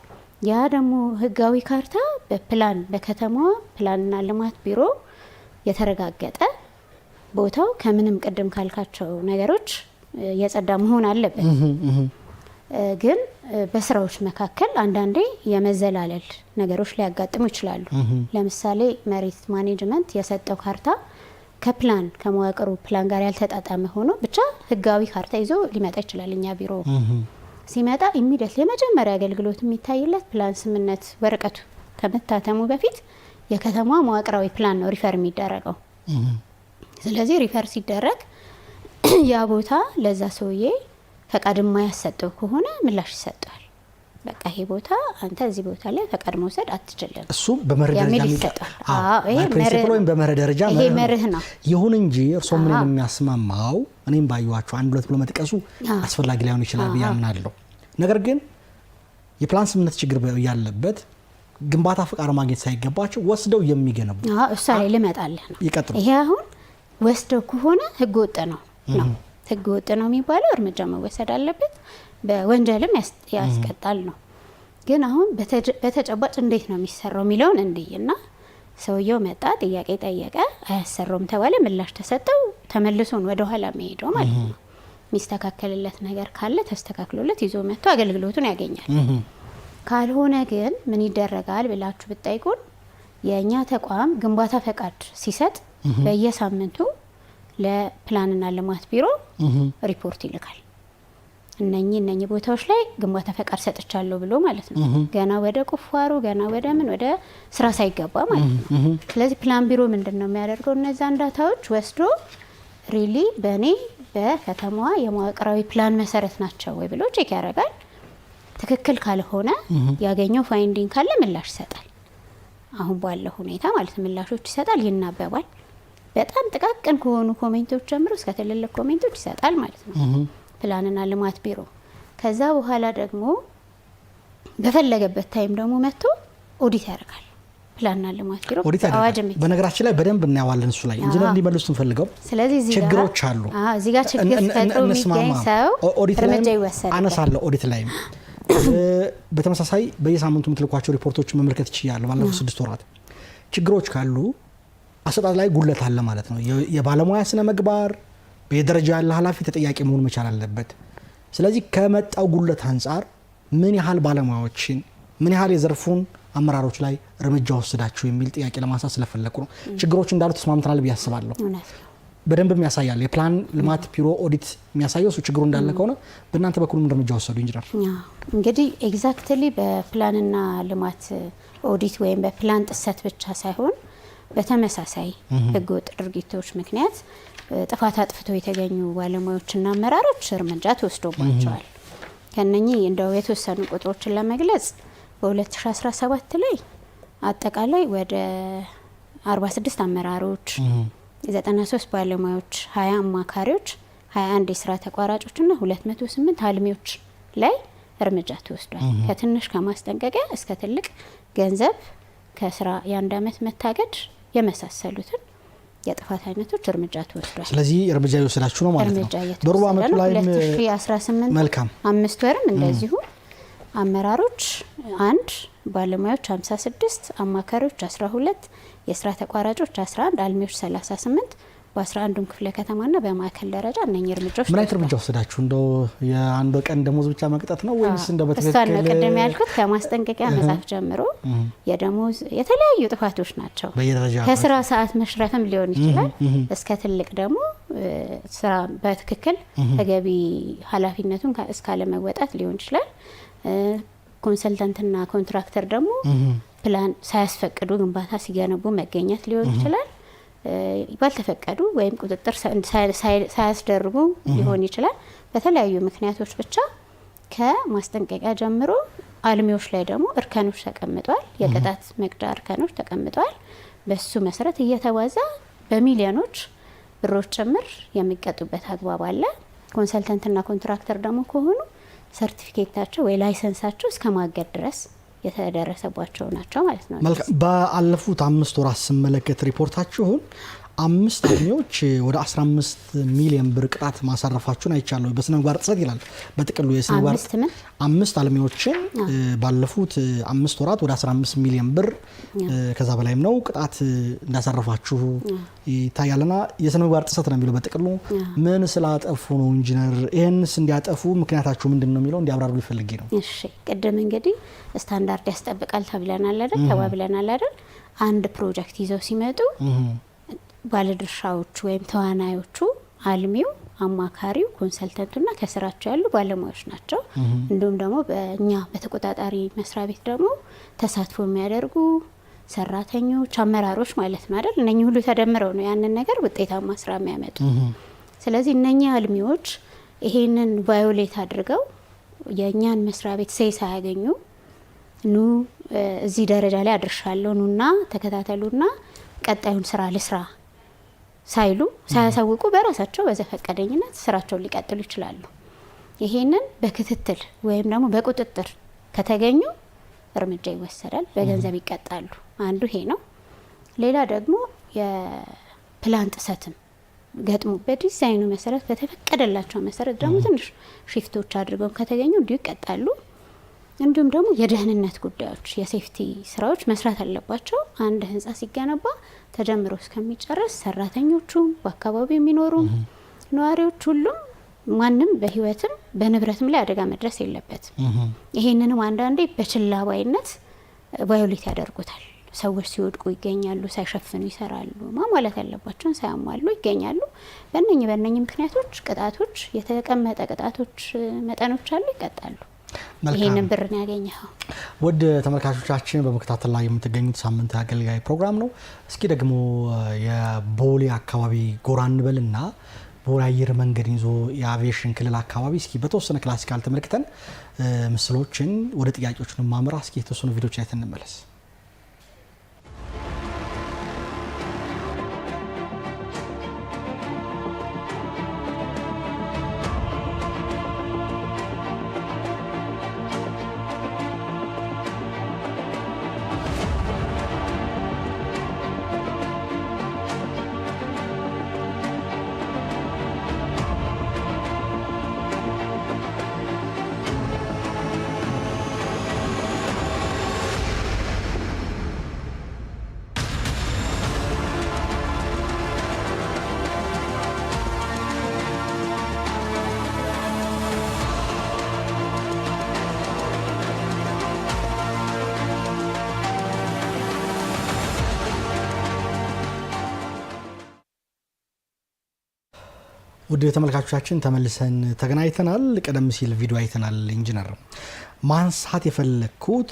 B: ያ ደግሞ ህጋዊ ካርታ በፕላን በከተማዋ ፕላንና ልማት ቢሮ የተረጋገጠ ቦታው ከምንም ቅድም ካልካቸው ነገሮች የጸዳ መሆን አለበት። ግን በስራዎች መካከል አንዳንዴ የመዘላለል ነገሮች ሊያጋጥሙ ይችላሉ። ለምሳሌ መሬት ማኔጅመንት የሰጠው ካርታ ከፕላን ከመዋቅሩ ፕላን ጋር ያልተጣጣመ ሆኖ ብቻ ህጋዊ ካርታ ይዞ ሊመጣ ይችላል። እኛ ቢሮ ሲመጣ ኢሚዲየትሊ የመጀመሪያ አገልግሎት የሚታይለት ፕላን ስምምነት ወረቀቱ ከመታተሙ በፊት የከተማ መዋቅራዊ ፕላን ነው ሪፈር የሚደረገው። ስለዚህ ሪፈር ሲደረግ ያ ቦታ ለዛ ሰውዬ ፈቃድ የማያሰጠው ከሆነ ምላሽ ይሰጣል። በቃ ይሄ ቦታ አንተ እዚህ ቦታ ላይ ፈቃድ መውሰድ አትችልም።
A: እሱ በመርህ ደረጃ
B: ይሰጣል።
A: ይሄ
B: መርህ ነው።
A: ይሁን እንጂ እርሶ ምን የሚያስማማው እኔም ባዩዋቸው 1-2 ብሎ መጥቀሱ አስፈላጊ ላይሆን ይችላል ብዬ አምናለሁ። ነገር ግን የፕላን ስምምነት ችግር ያለበት ግንባታ ፍቃድ ማግኘት ሳይገባቸው ወስደው የሚገነቡ
B: እሷ ላይ ልመጣለህ ነው።
A: ይቀጥሉ።
B: ይሄ አሁን ወስደው ከሆነ ህገ ወጥ ነው። ህገ ወጥ ነው የሚባለው እርምጃ መወሰድ አለበት፣ በወንጀልም ያስቀጣል ነው። ግን አሁን በተጨባጭ እንዴት ነው የሚሰራው የሚለውን እንዲና ሰውየው መጣ፣ ጥያቄ ጠየቀ፣ አያሰራውም ተባለ፣ ምላሽ ተሰጠው፣ ተመልሶን ወደ ኋላ የሚሄደው ማለት ነው። የሚስተካከልለት ነገር ካለ ተስተካክሎለት ይዞ መጥቶ አገልግሎቱን ያገኛል። ካልሆነ ግን ምን ይደረጋል ብላችሁ ብትጠይቁን የኛ ተቋም ግንባታ ፈቃድ ሲሰጥ በየሳምንቱ ለፕላንና ልማት ቢሮ ሪፖርት ይልካል። እነኚህ ቦታዎች ላይ ግንባታ ፈቃድ ሰጥቻለሁ ብሎ ማለት ነው። ገና ወደ ቁፋሮ ገና ወደ ምን ወደ ስራ ሳይገባ ማለት ነው። ስለዚህ ፕላን ቢሮ ምንድነው የሚያደርገው? እነዛን ዳታዎች ወስዶ ሪሊ በኔ በከተማዋ የመዋቅራዊ ፕላን መሰረት ናቸው ወይ ብሎ ቼክ ያደርጋል። ትክክል ካልሆነ ያገኘው ፋይንዲንግ ካለ ምላሽ ይሰጣል። አሁን ባለው ሁኔታ ማለት ምላሾች ይሰጣል፣ ይናበባል። በጣም ጥቃቅን ከሆኑ ኮሜንቶች ጀምሮ እስከ ትልልቅ ኮሜንቶች ይሰጣል ማለት ነው ፕላንና ልማት ቢሮ። ከዛ በኋላ ደግሞ በፈለገበት ታይም ደግሞ መጥቶ ኦዲት ያደርጋል። ፕላንና ልማት ቢሮ
A: አዋጅም በነገራችን ላይ በደንብ እናያዋለን እሱ ላይ ኢንጂነር እንዲመልሱ እንፈልገው
B: ስለዚህ
A: ችግሮች አሉ
B: እዚህ ጋር ችግር ፈጥሮ የሚገኝ ሰው እርምጃ ይወሰዳል።
A: አነሳለሁ ኦዲት ላይ በተመሳሳይ በየሳምንቱ የምትልኳቸው ሪፖርቶችን መመልከት ይችላል። ባለፉት 6 ወራት ችግሮች ካሉ አሰጣጥ ላይ ጉለት አለ ማለት ነው። የባለሙያ ስነ ምግባር በየደረጃ ያለ ኃላፊ ተጠያቂ መሆን መቻል አለበት። ስለዚህ ከመጣው ጉለት አንፃር ምን ያህል ባለሙያዎችን ምን ያህል የዘርፉን አመራሮች ላይ እርምጃ ወስዳችሁ የሚል ጥያቄ ለማንሳት ስለፈለኩ ነው። ችግሮች እንዳሉ ተስማምተናል ብዬ አስባለሁ። በደንብም ያሳያል። የፕላን ልማት ቢሮ ኦዲት የሚያሳየው እሱ ችግሩ እንዳለ ከሆነ በእናንተ በኩል ምን እርምጃ ወሰዱ ኢንጂነር?
B: እንግዲህ ኤግዛክትሊ በፕላንና ልማት ኦዲት ወይም በፕላን ጥሰት ብቻ ሳይሆን በተመሳሳይ ህገወጥ ድርጊቶች ምክንያት ጥፋት አጥፍተው የተገኙ ባለሙያዎችና አመራሮች እርምጃ ተወስዶባቸዋል። ከነኚህ እንደው የተወሰኑ ቁጥሮችን ለመግለጽ በ2017 ላይ አጠቃላይ ወደ 46 አመራሮች 93 ባለሙያዎች 20 አማካሪዎች 21 የስራ ተቋራጮችና 208 አልሚዎች ላይ እርምጃ ተወስዷል። ከትንሽ ከማስጠንቀቂያ እስከ ትልቅ ገንዘብ ከስራ የአንድ አመት መታገድ የመሳሰሉትን የጥፋት አይነቶች እርምጃ ተወስዷል።
A: ስለዚህ እርምጃ እየወሰዳችሁ ነው ማለት ነው። በሩብ አመቱ ላይ
B: 2018 መልካም 5 ወርም እንደዚሁ አመራሮች 1 ባለሙያዎች 56 አማካሪዎች 12 የስራ ተቋራጮች 11 አልሚዎች 38 በ11ዱም ክፍለ ከተማና በማዕከል ደረጃ እነኚህ እርምጃዎች
A: ምን አይነት እርምጃ ወሰዳችሁ? እንደው የአንድ ቀን ደሞዝ ብቻ መቅጣት ነው ወይስ እንደው በትክክል
B: ቀደም ያልኩት ከማስጠንቀቂያ መጻፍ ጀምሮ የደሞዝ የተለያዩ ጥፋቶች ናቸው። ከስራ ሰዓት መሽረፍም ሊሆን ይችላል እስከ ትልቅ ደግሞ ስራ በትክክል ተገቢ ኃላፊነቱን እስካለ መወጣት ሊሆን ይችላል። ኮንሰልታንትና ኮንትራክተር ደግሞ ፕላን ሳያስፈቅዱ ግንባታ ሲገነቡ መገኘት ሊሆን ይችላል። ባልተፈቀዱ ወይም ቁጥጥር ሳያስደርጉ ሊሆን ይችላል። በተለያዩ ምክንያቶች ብቻ ከማስጠንቀቂያ ጀምሮ አልሚዎች ላይ ደግሞ እርከኖች ተቀምጧል። የቅጣት መቅጫ እርከኖች ተቀምጧል። በሱ መሰረት እየተዋዛ በሚሊዮኖች ብሮች ጭምር የሚቀጡበት አግባብ አለ። ኮንሰልታንትና ኮንትራክተር ደግሞ ከሆኑ ሰርቲፊኬታቸው ወይ ላይሰንሳቸው እስከ ማገድ ድረስ የተደረሰባቸው ናቸው ማለት ነው።
A: በአለፉት 5 ወራት ስመለከት ሪፖርታችሁን 5 አልሚዎች ወደ 15 ሚሊዮን ብር ቅጣት ማሳረፋችሁን አይቻለሁ። በስነ ምግባር ጥሰት ይላል በጥቅሉ የስነ ምግባር 5 አልሚዎችን ባለፉት 5 ወራት ወደ 15 ሚሊዮን ብር ከዛ በላይም ነው ቅጣት እንዳሳረፋችሁ ይታያልና የስነ ምግባር ጥሰት ነው የሚለው በጥቅሉ። ምን ስላጠፉ ነው ኢንጂነር? ይሄንስ እንዲያጠፉ ምክንያታችሁ ምንድነው የሚለው እንዲያብራሩ ሊፈልጊ ነው።
B: እሺ ቅድም እንግዲህ ስታንዳርድ ያስጠብቃል ተብለናል አይደል? ተባብለናል አይደል? አንድ ፕሮጀክት ይዘው ሲመጡ ባለድርሻዎቹ ወይም ተዋናዮቹ አልሚው፣ አማካሪው፣ ኮንሰልታንቱና ከስራቸው ያሉ ባለሙያዎች ናቸው። እንዲሁም ደግሞ በእኛ በተቆጣጣሪ መስሪያ ቤት ደግሞ ተሳትፎ የሚያደርጉ ሰራተኞች፣ አመራሮች ማለት ነው አይደል? እነኚህ ሁሉ ተደምረው ነው ያንን ነገር ውጤታማ ስራ የሚያመጡ። ስለዚህ እነኚህ አልሚዎች ይሄንን ቫዮሌት አድርገው የእኛን መስሪያ ቤት ሳያገኙ ኑ እዚህ ደረጃ ላይ አድርሻለሁ ኑና ተከታተሉና ቀጣዩን ስራ ልስራ ሳይሉ ሳያሳውቁ በራሳቸው በዘፈቀደኝነት ስራቸውን ሊቀጥሉ ይችላሉ። ይሄንን በክትትል ወይም ደግሞ በቁጥጥር ከተገኙ እርምጃ ይወሰዳል፣ በገንዘብ ይቀጣሉ። አንዱ ይሄ ነው። ሌላ ደግሞ የፕላን ጥሰትም ገጥሞ በዲዛይኑ መሰረት በተፈቀደላቸው መሰረት ደግሞ ትንሽ ሽፍቶች አድርገው ከተገኙ እንዲሁ ይቀጣሉ። እንዲሁም ደግሞ የደህንነት ጉዳዮች የሴፍቲ ስራዎች መስራት አለባቸው። አንድ ህንጻ ሲገነባ ተጀምሮ እስከሚጨርስ ሰራተኞቹ፣ በአካባቢው የሚኖሩ ነዋሪዎች ሁሉም ማንም በህይወትም በንብረትም ላይ አደጋ መድረስ የለበትም። ይሄንንም አንዳንዴ በችላባይነት ቫዮሌት ያደርጉታል። ሰዎች ሲወድቁ ይገኛሉ፣ ሳይሸፍኑ ይሰራሉ፣ ማሟላት ያለባቸውን ሳያሟሉ ይገኛሉ። በእነኚህ ምክንያቶች ቅጣቶች የተቀመጠ ቅጣቶች መጠኖች አሉ፣ ይቀጣሉ። ይሄንን ብር ነው ያገኘው።
A: ወደ ተመልካቾቻችን በመከታተል ላይ የምትገኙት ሳምንት አገልጋይ ፕሮግራም ነው። እስኪ ደግሞ የቦሌ አካባቢ ጎራ እንበልና ቦሌ አየር መንገድ ይዞ የአቪዬሽን ክልል አካባቢ እስኪ በተወሰነ ክላሲካል ተመልክተን ምስሎችን ወደ ጥያቄዎችን ማምራ እስኪ የተወሰኑ ቪዲዮዎች አይተን እንመለስ። ውድ ተመልካቾቻችን ተመልሰን ተገናኝተናል። ቀደም ሲል ቪዲዮ አይተናል። ኢንጂነር ማንሳት የፈለኩት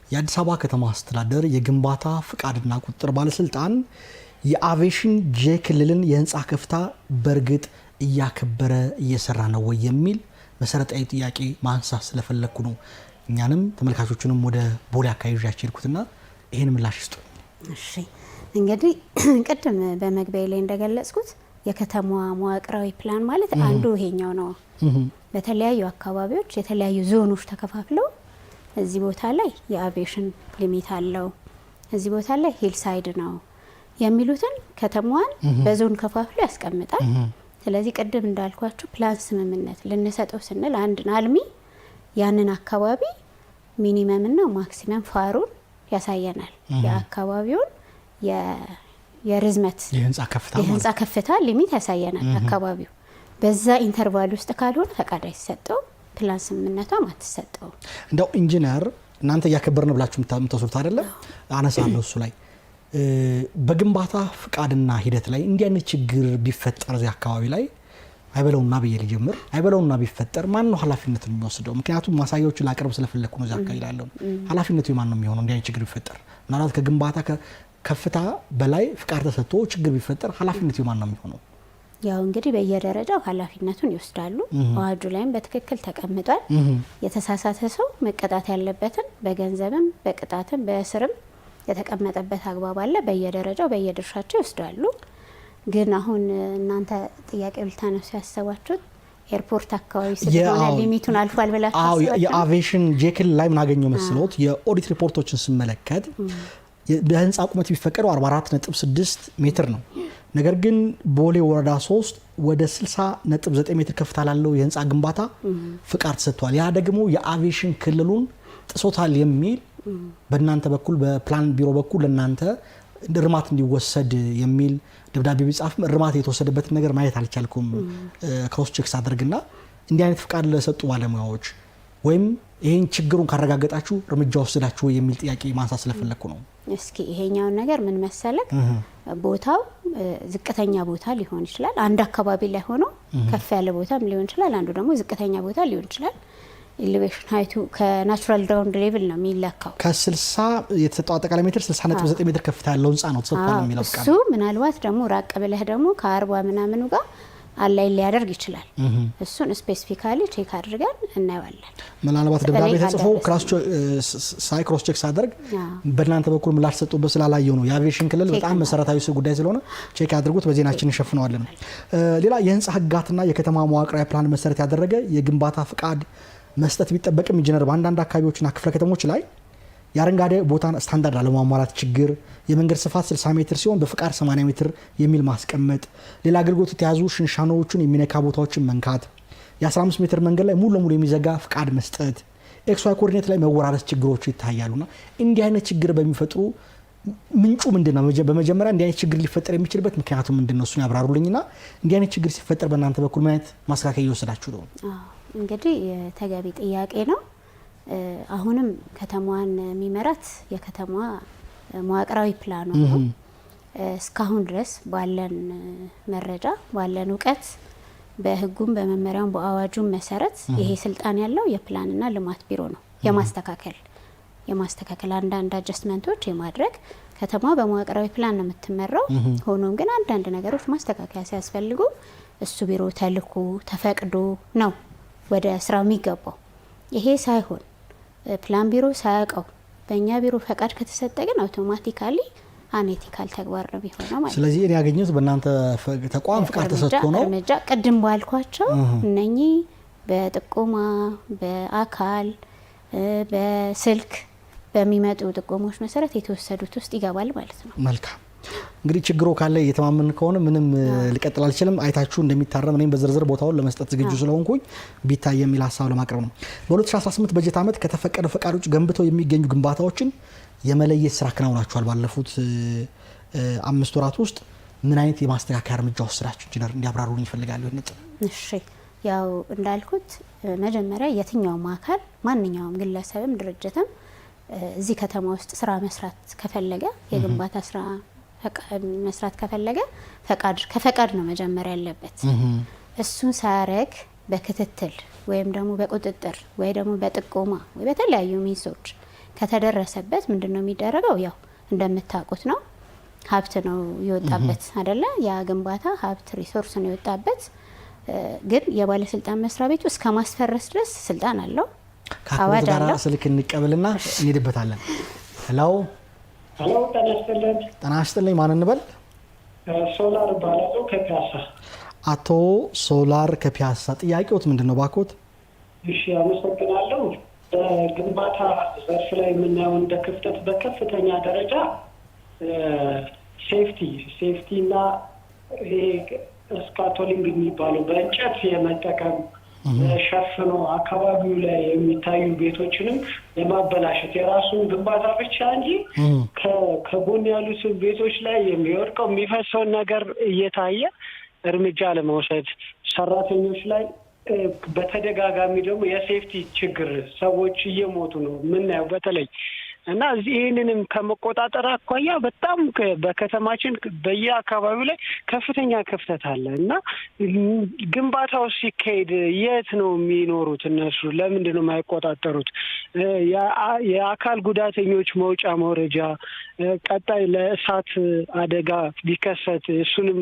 A: የአዲስ አበባ ከተማ አስተዳደር የግንባታ ፍቃድና ቁጥጥር ባለስልጣን የአቪዬሽን ጄ ክልልን የህንፃ ከፍታ በእርግጥ እያከበረ እየሰራ ነው ወይ የሚል መሰረታዊ ጥያቄ ማንሳት ስለፈለኩ ነው። እኛንም ተመልካቾቹንም ወደ ቦሌ አካባቢ ያችልኩትና ይሄን ምላሽ ይስጡ።
B: እሺ እንግዲህ ቀደም በመግቢያ ላይ እንደገለጽኩት የከተማዋ መዋቅራዊ ፕላን ማለት አንዱ ይሄኛው ነው። በተለያዩ አካባቢዎች የተለያዩ ዞኖች ተከፋፍለው እዚህ ቦታ ላይ የአቪዬሽን ሊሚት አለው፣ እዚህ ቦታ ላይ ሂል ሳይድ ነው የሚሉትን ከተማዋን በዞን ከፋፍሎ ያስቀምጣል። ስለዚህ ቅድም እንዳልኳችሁ ፕላን ስምምነት ልንሰጠው ስንል አንድን አልሚ ያንን አካባቢ ሚኒመም እና ማክሲመም ፋሩን ያሳየናል። የአካባቢውን የርዝመት የህንፃ ከፍታ ሊሚት ያሳየናል። አካባቢው በዛ ኢንተርቫል ውስጥ ካልሆነ ፈቃድ አይሰጠው፣ ፕላን ስምምነቷም አትሰጠው።
A: እንደው ኢንጂነር እናንተ እያከበርን ብላችሁ የምታስሩት አይደለም? አነሳለሁ እሱ ላይ በግንባታ ፍቃድና ሂደት ላይ እንዲህ አይነት ችግር ቢፈጠር እዚህ አካባቢ ላይ አይበለውና ብዬ ልጀምር፣ አይበለውና ቢፈጠር ማን ነው ኃላፊነቱን የሚወስደው? ምክንያቱም ማሳያዎችን ላቀርብ ስለፈለኩ ነው። እዚህ አካባቢ ያለው ኃላፊነቱ የማን ነው የሚሆነው? እንዲህ አይነት ችግር ቢፈጠር ምናልባት ከግንባታ ከፍታ በላይ ፍቃድ ተሰጥቶ ችግር ቢፈጠር ኃላፊነቱ የማን ነው የሚሆነው?
B: ያው እንግዲህ በየደረጃው ኃላፊነቱን ይወስዳሉ። አዋጁ ላይም በትክክል ተቀምጧል። የተሳሳተ ሰው መቀጣት ያለበትን በገንዘብም በቅጣትም በእስርም የተቀመጠበት አግባብ አለ። በየደረጃው በየድርሻቸው ይወስዳሉ። ግን አሁን እናንተ ጥያቄ ልታነሱ ያሰባችሁት ኤርፖርት አካባቢ ስለሆነ ሊሚቱን አልፏል ብላችሁ አስባችሁ
A: የአቪዬሽን ጄ ክልል ላይ ምን አገኘው መስሎት የኦዲት ሪፖርቶችን ስመለከት በህንፃ ቁመት ቢፈቀደው 44.6 ሜትር ነው። ነገር ግን ቦሌ ወረዳ 3 ወደ 60.9 ሜትር ከፍታ ላለው የህንፃ ግንባታ ፍቃድ ተሰጥቷል። ያ ደግሞ የአቪዬሽን ክልሉን ጥሶታል የሚል በእናንተ በኩል በፕላን ቢሮ በኩል ለእናንተ እርማት እንዲወሰድ የሚል ደብዳቤ ቢጻፍም እርማት የተወሰደበትን ነገር ማየት አልቻልኩም። ክሮስ ቼክ ሳደርግና እንዲህ አይነት ፍቃድ ለሰጡ ባለሙያዎች ወይም ይሄን ችግሩን ካረጋገጣችሁ እርምጃ ወስዳችሁ የሚል ጥያቄ ማንሳት ስለፈለኩ ነው።
B: እስኪ ይሄኛውን ነገር ምን መሰለክ፣ ቦታው ዝቅተኛ ቦታ ሊሆን ይችላል። አንድ አካባቢ ላይ ሆኖ ከፍ ያለ ቦታም ሊሆን ይችላል። አንዱ ደግሞ ዝቅተኛ ቦታ ሊሆን ይችላል። ኤሌቬሽን ሃይቱ ከናቹራል ግራውንድ ሌቭል ነው የሚለካው።
A: ከ60 የተሰጠው አጠቃላይ ሜትር 60.9 ሜትር ከፍታ ያለው ህንፃ ነው ተሰጥቷል የሚለው ቃል።
B: እሱ ምናልባት ደግሞ ራቅ ብለህ ደግሞ ከ40 ምናምኑ ጋር አላይ ሊያደርግ ይችላል። እሱን ስፔሲፊካሊ ቼክ አድርገን እናየዋለን።
A: ምናልባት ደብዳቤ ተጽፎ ክሮስ ቼክ ሳደርግ በእናንተ በኩል ምላሽ ተሰጥቶበት ስላላየው ነው። የአቪዬሽን ክልል በጣም መሰረታዊ ጉዳይ ስለሆነ ቼክ አድርጉት፣ በዜናችን እንሸፍነዋለን። ሌላ የህንፃ ህጋትና የከተማ መዋቅራዊ ፕላን መሰረት ያደረገ የግንባታ ፍቃድ መስጠት ቢጠበቅም ኢንጂነር በአንዳንድ አካባቢዎችና ክፍለ ከተሞች ላይ የአረንጓዴ ቦታ ስታንዳርድ አለማሟላት ችግር፣ የመንገድ ስፋት 60 ሜትር ሲሆን በፍቃድ 80 ሜትር የሚል ማስቀመጥ፣ ሌላ አገልግሎት የተያዙ ሽንሻኖዎችን የሚነካ ቦታዎችን መንካት፣ የ15 ሜትር መንገድ ላይ ሙሉ ለሙሉ የሚዘጋ ፍቃድ መስጠት፣ ኤክስዋይ ኮኦርዲኔት ላይ መወራረስ ችግሮች ይታያሉና እንዲህ አይነት ችግር በሚፈጥሩ ምንጩ ምንድነው? በመጀመሪያ እንዲህ አይነት ችግር ሊፈጠር የሚችልበት ምክንያቱ ምንድነው? እሱን ያብራሩልኝና እንዲህ አይነት ችግር ሲፈጠር በእናንተ በኩል ምን አይነት ማስተካከያ እየወሰዳችሁ ነው?
B: እንግዲህ ተገቢ ጥያቄ ነው። አሁንም ከተማዋን የሚመራት የከተማዋ መዋቅራዊ ፕላኗ ነው። እስካሁን ድረስ ባለን መረጃ ባለን እውቀት በህጉም በመመሪያውም በአዋጁም መሰረት ይሄ ስልጣን ያለው የፕላንና ልማት ቢሮ ነው። የማስተካከል አንዳንድ አጀስትመንቶች የማድረግ ከተማዋ በመዋቅራዊ ፕላን ነው የምትመራው። ሆኖም ግን አንዳንድ ነገሮች ማስተካከያ ሲያስፈልጉ እሱ ቢሮ ተልኮ ተፈቅዶ ነው ወደ ስራው የሚገባው። ይሄ ሳይሆን ፕላን ቢሮ ሳያውቀው በእኛ ቢሮ ፈቃድ ከተሰጠ ግን አውቶማቲካሊ አኔቲካል ተግባር ነው የሚሆነው ማለት። ስለዚህ
A: እኔ ያገኘሁት በእናንተ ተቋም ፍቃድ ተሰጥቶ ነው
B: እርምጃ ቅድም ባልኳቸው እነኚህ በጥቆማ በአካል በስልክ በሚመጡ ጥቆሞች መሰረት የተወሰዱት ውስጥ ይገባል ማለት ነው።
A: መልካም እንግዲህ ችግሩ ካለ እየተማመን ከሆነ ምንም ሊቀጥል አልችልም። አይታችሁ እንደሚታረም እኔም በዝርዝር ቦታውን ለመስጠት ዝግጁ ስለሆንኩኝ ቢታይ የሚል ሀሳብ ለማቅረብ ነው። በ2018 በጀት ዓመት ከተፈቀደ ፈቃዶች ገንብተው የሚገኙ ግንባታዎችን የመለየት ስራ አከናውናችኋል። ባለፉት 5 ወራት ውስጥ ምን አይነት የማስተካከያ እርምጃ ወስዳችሁ ኢንጂነር እንዲያብራሩልኝ እፈልጋለሁ።
B: እሺ ያው እንዳልኩት መጀመሪያ የትኛውም አካል ማንኛውም ግለሰብም ድርጅትም እዚህ ከተማ ውስጥ ስራ መስራት ከፈለገ የግንባታ ስራ መስራት ከፈለገ ከፈቃድ ነው መጀመሪያ ያለበት። እሱን ሳያረግ በክትትል ወይም ደግሞ በቁጥጥር ወይ ደግሞ በጥቆማ ወይ በተለያዩ ሚንሶች ከተደረሰበት ምንድነው የሚደረገው? ያው እንደምታውቁት ነው ሀብት ነው የወጣበት አይደለ? ያ ግንባታ ሀብት ሪሶርስ ነው የወጣበት። ግን የባለስልጣን መስሪያ ቤቱ እስከ ማስፈረስ ድረስ ስልጣን አለው። አዋጅ አለው።
A: ስልክ እንቀበልና እንሄድበታለን። ሄሎ ጤና ይስጥልኝ። ማን እንበል?
D: ሶላር ባላለው ከፒያሳ።
A: አቶ ሶላር ከፒያሳ ጥያቄዎት ምንድነው ባኮት?
D: እሺ አመሰግናለሁ። በግንባታ ዘርፍ ላይ የምናየው እንደ ክፍተት በከፍተኛ ደረጃ ሴፍቲ እና ይሄ ስካቶሊንግ የሚባለው በእንጨት የመጠቀም ሸፍኖ አካባቢው ላይ የሚታዩ ቤቶችንም የማበላሸት የራሱን ግንባታ ብቻ እንጂ ከጎን ያሉት ቤቶች ላይ የሚወድቀው የሚፈሰውን ነገር እየታየ እርምጃ ለመውሰድ ሰራተኞች ላይ በተደጋጋሚ ደግሞ የሴፍቲ ችግር ሰዎች እየሞቱ ነው የምናየው በተለይ እና ይህንንም ከመቆጣጠር አኳያ በጣም በከተማችን በየአካባቢው ላይ ከፍተኛ ክፍተት አለ እና ግንባታው ሲካሄድ የት ነው የሚኖሩት እነሱ? ለምንድን ነው የማይቆጣጠሩት? የአካል ጉዳተኞች መውጫ መውረጃ፣ ቀጣይ ለእሳት አደጋ ቢከሰት እሱንም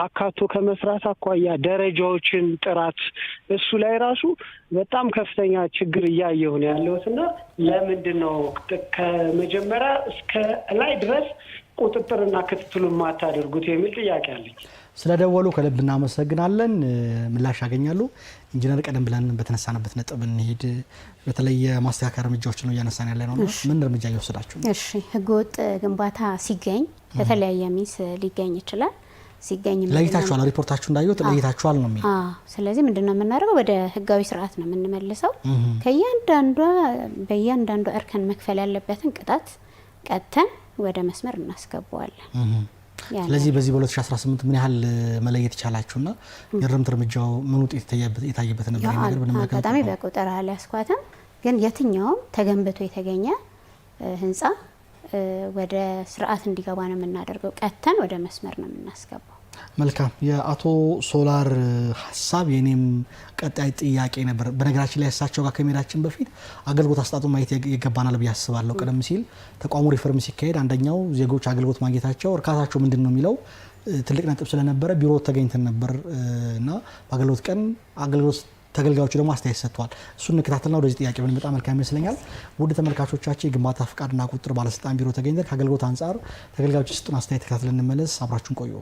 D: አካቶ ከመስራት አኳያ ደረጃዎችን ጥራት እሱ ላይ ራሱ በጣም ከፍተኛ ችግር እያየሁ ነው ያለሁት እና ለምንድን ነው ከመጀመሪያ እስከ ላይ ድረስ ቁጥጥርና ክትትሉን ማታደርጉት የሚል ጥያቄ አለኝ።
A: ስለደወሉ ከልብ እናመሰግናለን። ምላሽ ያገኛሉ። ኢንጂነር ቀደም ብለን በተነሳነበት ነጥብ እንሄድ። በተለይ የማስተካከያ እርምጃዎች ነው እያነሳን ያለ ነው። ምን እርምጃ እየወሰዳችሁ ነው?
B: እሺ ህገወጥ ግንባታ ሲገኝ በተለያየ ሚንስ ሊገኝ ይችላል። ሲገኝ
A: ለይታችኋል፣ ሪፖርታችሁ እንዳየሁት ለይታችኋል ነው የሚለው።
B: ስለዚህ ምንድነው የምናደርገው? ወደ ህጋዊ ስርዓት ነው የምንመልሰው። በእያንዳንዷ እርከን መክፈል ያለበትን ቅጣት ቀጥተን ወደ መስመር እናስገባዋለን።
A: ስለዚህ በዚህ በ2018 ምን ያህል መለየት ይቻላችሁና የእርምት እርምጃው ምን ውጤት የታየበት ነበር? ነገር ብንመለከት
B: በጣም በቁጥር አልያዝኳትም፣ ግን የትኛውም ተገንብቶ የተገኘ ህንጻ ወደ ስርዓት እንዲገባ ነው የምናደርገው። ቀጥተን ወደ መስመር ነው የምናስገባው።
A: መልካም። የአቶ ሶላር ሀሳብ የኔም ቀጣይ ጥያቄ ነበር። በነገራችን ላይ እሳቸው ጋር ከመሄዳችን በፊት አገልግሎት አሰጣጡ ማየት ይገባናል ብዬ አስባለሁ። ቀደም ሲል ተቋሙ ሪፎርም ሲካሄድ አንደኛው ዜጎች አገልግሎት ማግኘታቸው እርካታቸው ምንድን ነው የሚለው ትልቅ ነጥብ ስለነበረ ቢሮ ተገኝተን ነበር እና በአገልግሎት ቀን አገልግሎት ተገልጋዮቹ ደግሞ አስተያየት ሰጥተዋል። እሱን እንከታተልና ወደዚህ ጥያቄ ብንመጣ መልካም ይመስለኛል። ውድ ተመልካቾቻችን የግንባታ ፍቃድና ቁጥጥር ባለስልጣን ቢሮ ተገኝተን ከአገልግሎት አንጻር ተገልጋዮች የሰጡን አስተያየት ተከታትለን እንመለስ። አብራችሁን ቆዩ።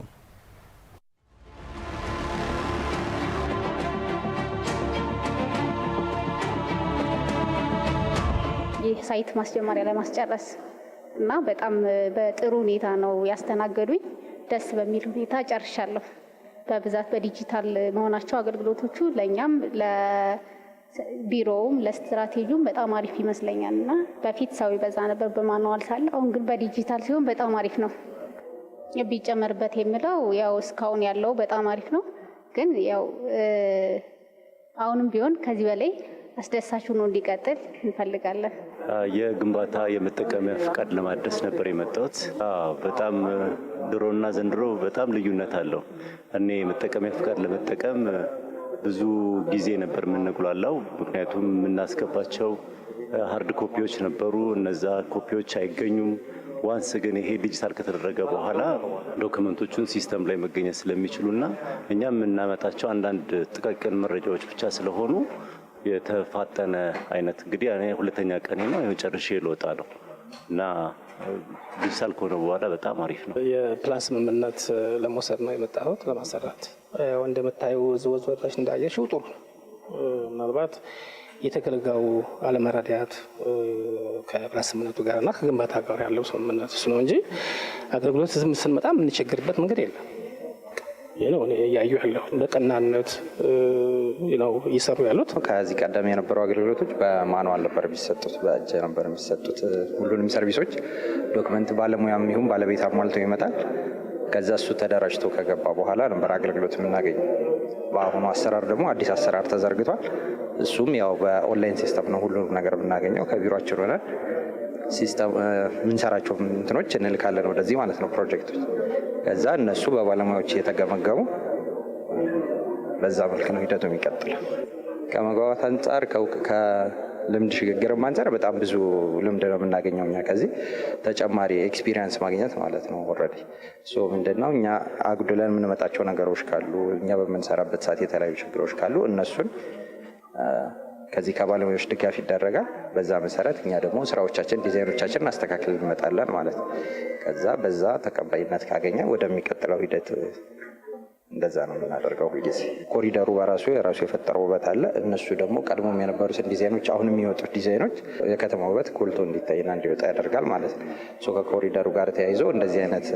E: ሳይት ማስጀመሪያ ለማስጨረስ እና በጣም በጥሩ ሁኔታ ነው ያስተናገዱኝ። ደስ በሚል ሁኔታ ጨርሻለሁ። በብዛት በዲጂታል መሆናቸው አገልግሎቶቹ ለኛም ለቢሮውም ለስትራቴጂውም በጣም አሪፍ ይመስለኛል እና በፊት ሰው ይበዛ ነበር በማኑዋል ሳለ፣ አሁን ግን በዲጂታል ሲሆን በጣም አሪፍ ነው። ቢጨመርበት የምለው ያው እስካሁን ያለው በጣም አሪፍ ነው፣ ግን ያው አሁንም ቢሆን ከዚህ በላይ አስደሳች ሆኖ እንዲቀጥል እንፈልጋለን።
F: የግንባታ የመጠቀሚያ ፍቃድ ለማደስ ነበር የመጣሁት። በጣም ድሮና ዘንድሮ በጣም ልዩነት አለው። እኔ የመጠቀሚያ ፍቃድ ለመጠቀም ብዙ ጊዜ ነበር የምንጉላላው። ምክንያቱም የምናስገባቸው ሀርድ ኮፒዎች ነበሩ፣ እነዛ ኮፒዎች አይገኙም። ዋንስ ግን ይሄ ዲጂታል ከተደረገ በኋላ ዶክመንቶቹን ሲስተም ላይ መገኘት ስለሚችሉና እኛም የምናመጣቸው አንዳንድ ጥቃቅን መረጃዎች ብቻ ስለሆኑ የተፋጠነ አይነት እንግዲህ እኔ ሁለተኛ ቀኔ ነው ጨርሼ ልወጣ ነው እና ዲጂታል ከሆነ በኋላ በጣም አሪፍ ነው።
G: የፕላን ስምምነት ለመውሰድ ነው የመጣሁት ለማሰራት። እንደምታዩ ዝወዝወራሽ እንዳየሽው ጥሩ ምናልባት የተገልጋዩ አለመረዳት ከፕላን ስምምነቱ ጋርና ከግንባታ ጋር ያለው ስምምነት እሱ ነው እንጂ አገልግሎት ስንመጣ የምንቸገርበት መንገድ የለም። ነው ያዩ ያለው በቀናነት ነው እየሰሩ ያሉት።
H: ከዚህ ቀደም የነበሩ አገልግሎቶች በማኑዋል ነበር የሚሰጡት፣ በእጅ ነበር የሚሰጡት። ሁሉንም ሰርቪሶች ዶክመንት ባለሙያም ይሁን ባለቤት አሟልቶ ይመጣል። ከዛ እሱ ተደራጅቶ ከገባ በኋላ ነበር አገልግሎት የምናገኘው። በአሁኑ አሰራር ደግሞ አዲስ አሰራር ተዘርግቷል። እሱም ያው በኦንላይን ሲስተም ነው ሁሉንም ነገር የምናገኘው። ከቢሮአችን ሆነን ሲስተም የምንሰራቸው እንትኖች እንልካለን ወደዚህ ማለት ነው ፕሮጀክቶች። ከዛ እነሱ በባለሙያዎች እየተገመገሙ በዛ መልክ ነው ሂደቱ የሚቀጥለው። ከመግባባት አንጻር ከልምድ ሽግግርም አንጻር በጣም ብዙ ልምድ ነው የምናገኘው እኛ ከዚህ ተጨማሪ ኤክስፒሪየንስ ማግኘት ማለት ነው። ኦልሬዲ ምንድነው እኛ አጉድለን የምንመጣቸው ነገሮች ካሉ እኛ በምንሰራበት ሰዓት የተለያዩ ችግሮች ካሉ እነሱን ከዚህ ከባለሙያዎች ድጋፍ ይደረጋል። በዛ መሰረት እኛ ደግሞ ስራዎቻችን ዲዛይኖቻችንን አስተካክለን እንመጣለን ማለት ነው። ከዛ በዛ ተቀባይነት ካገኘ ወደሚቀጥለው ሂደት እንደዛ ነው የምናደርገው። ሁልጊዜ ኮሪደሩ በራሱ የራሱ የፈጠረው ውበት አለ። እነሱ ደግሞ ቀድሞም የነበሩትን ዲዛይኖች አሁን የሚወጡት ዲዛይኖች የከተማ ውበት ጎልቶ እንዲታይና እንዲወጣ ያደርጋል ማለት ነው። ከኮሪደሩ ጋር ተያይዞ እንደዚህ አይነት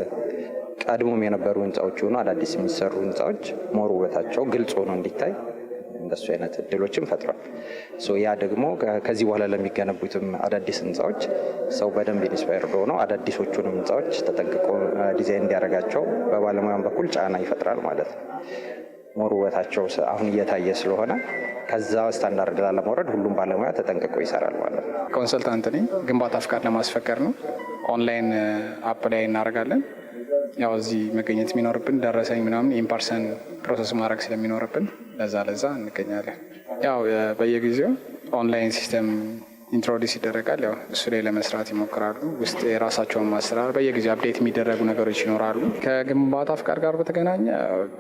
H: ቀድሞም የነበሩ ህንፃዎች ሆኑ አዳዲስ የሚሰሩ ህንፃዎች ሞር ውበታቸው ግልጽ ሆኖ እንዲታይ እንደሱ አይነት እድሎችን ፈጥሯል። ያ ደግሞ ከዚህ በኋላ ለሚገነቡትም አዳዲስ ህንፃዎች ሰው በደንብ ኢንስፓየርድ ሆኖ አዳዲሶቹንም ህንፃዎች ተጠንቅቆ ዲዛይን እንዲያደርጋቸው በባለሙያም በኩል ጫና ይፈጥራል ማለት ነው። ሞር ውበታቸው አሁን እየታየ ስለሆነ ከዛ ስታንዳርድ ላለመውረድ ሁሉም ባለሙያ ተጠንቅቆ ይሰራል ማለት ነው።
I: ኮንሰልታንት ነኝ። ግንባታ ፍቃድ ለማስፈቀድ ነው። ኦንላይን አፕ ላይ እናደርጋለን። ያው እዚህ መገኘት የሚኖርብን ደረሰኝ ምናምን ኢምፐርሰን ፕሮሰስ ማድረግ ስለሚኖርብን ለዛ እንገኛለን። ያው በየጊዜው ኦንላይን ሲስተም ኢንትሮዲስ ይደረጋል። ያው እሱ ላይ ለመስራት ይሞክራሉ። ውስጥ የራሳቸውን ማሰራር በየጊዜው አፕዴት የሚደረጉ ነገሮች ይኖራሉ። ከግንባታ ፍቃድ ጋር በተገናኘ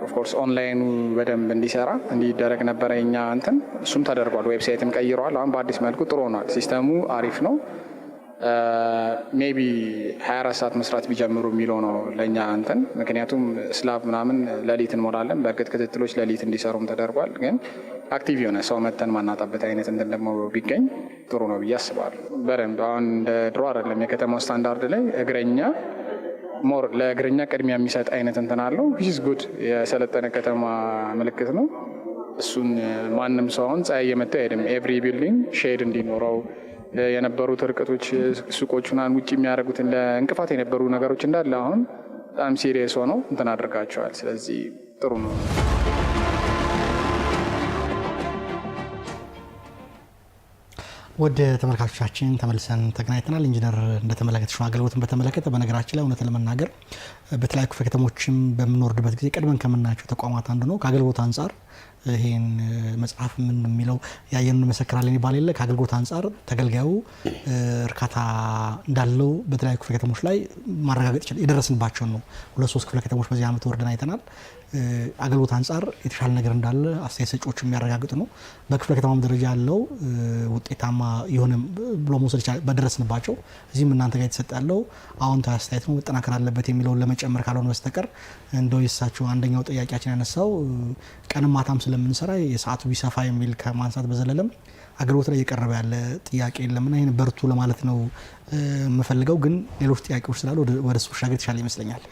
I: ኦፍኮርስ ኦንላይኑ በደንብ እንዲሰራ እንዲደረግ ነበረ እኛ እንትን እሱም ተደርጓል። ዌብሳይትም ቀይረዋል። አሁን በአዲስ መልኩ ጥሩ ሆኗል። ሲስተሙ አሪፍ ነው። ሜቢ 24 ሰዓት መስራት ቢጀምሩ የሚለው ነው ለእኛ እንትን። ምክንያቱም ስላብ ምናምን ሌሊት እንሞላለን። በእርግጥ ክትትሎች ሌሊት እንዲሰሩም ተደርጓል። ግን አክቲቭ የሆነ ሰው መተን ማናጣበት አይነት እንትን ደግሞ ቢገኝ ጥሩ ነው ብዬ አስባለሁ። በደንብ አሁን እንደ ድሮ አይደለም። የከተማው ስታንዳርድ ላይ እግረኛ ሞር ለእግረኛ ቅድሚያ የሚሰጥ አይነት እንትን አለው። ዊች ጉድ የሰለጠነ ከተማ ምልክት ነው። እሱን ማንም ሰው አሁን ፀሐይ እየመታ አይሄድም። ኤቭሪ ቢልዲንግ ሼድ እንዲኖረው የነበሩት ርቀቶች ሱቆቹን ውጭ የሚያደርጉትን ለእንቅፋት የነበሩ ነገሮች እንዳለ አሁን በጣም ሲሪየስ ሆነው እንትን አድርጋቸዋል። ስለዚህ ጥሩ ነው።
A: ወደ ተመልካቾቻችን ተመልሰን ተገናኝተናል። ኢንጂነር እንደተመለከተሽው አገልግሎትን በተመለከተ በነገራችን ላይ እውነት ለመናገር በተለያዩ ክፍለ ከተሞችም በምንወርድበት ጊዜ ቀድመን ከምናያቸው ተቋማት አንዱ ነው። ከአገልግሎት አንጻር ይሄን መጽሐፍ ምን የሚለው ያየን መሰከራለን ይባል የለ ከአገልግሎት አንጻር ተገልጋዩ እርካታ እንዳለው በተለያዩ ክፍለ ከተሞች ላይ ማረጋገጥ ይችላል። የደረስንባቸው ነው 2-3 ክፍለ ከተሞች በዚህ ዓመት ወርደን አይተናል። አገልግሎት አንጻር የተሻለ ነገር እንዳለ አስተያየት ሰጪዎች የሚያረጋግጡ ነው። በክፍለ ከተማም ደረጃ ያለው ውጤታማ የሆነ ብሎ መውሰድ ይችላል። በደረስንባቸው እዚህም እናንተ ጋር የተሰጠ ያለው አዎንታዊ አስተያየት ነው። መጠናከር አለበት የሚለውን ለመጨመር ካልሆነ በስተቀር እንደው የሳቸው አንደኛው ጥያቄያችን ያነሳው ቀንም ማታም ስለምንሰራ የሰዓቱ ቢሰፋ የሚል ከማንሳት በዘለለም አገልግሎት ላይ እየቀረበ ያለ ጥያቄ የለምና ይህን በርቱ ለማለት ነው የምፈልገው። ግን ሌሎች ጥያቄዎች ስላሉ ወደ እሱ ሻገር የተሻለ ይመስለኛል።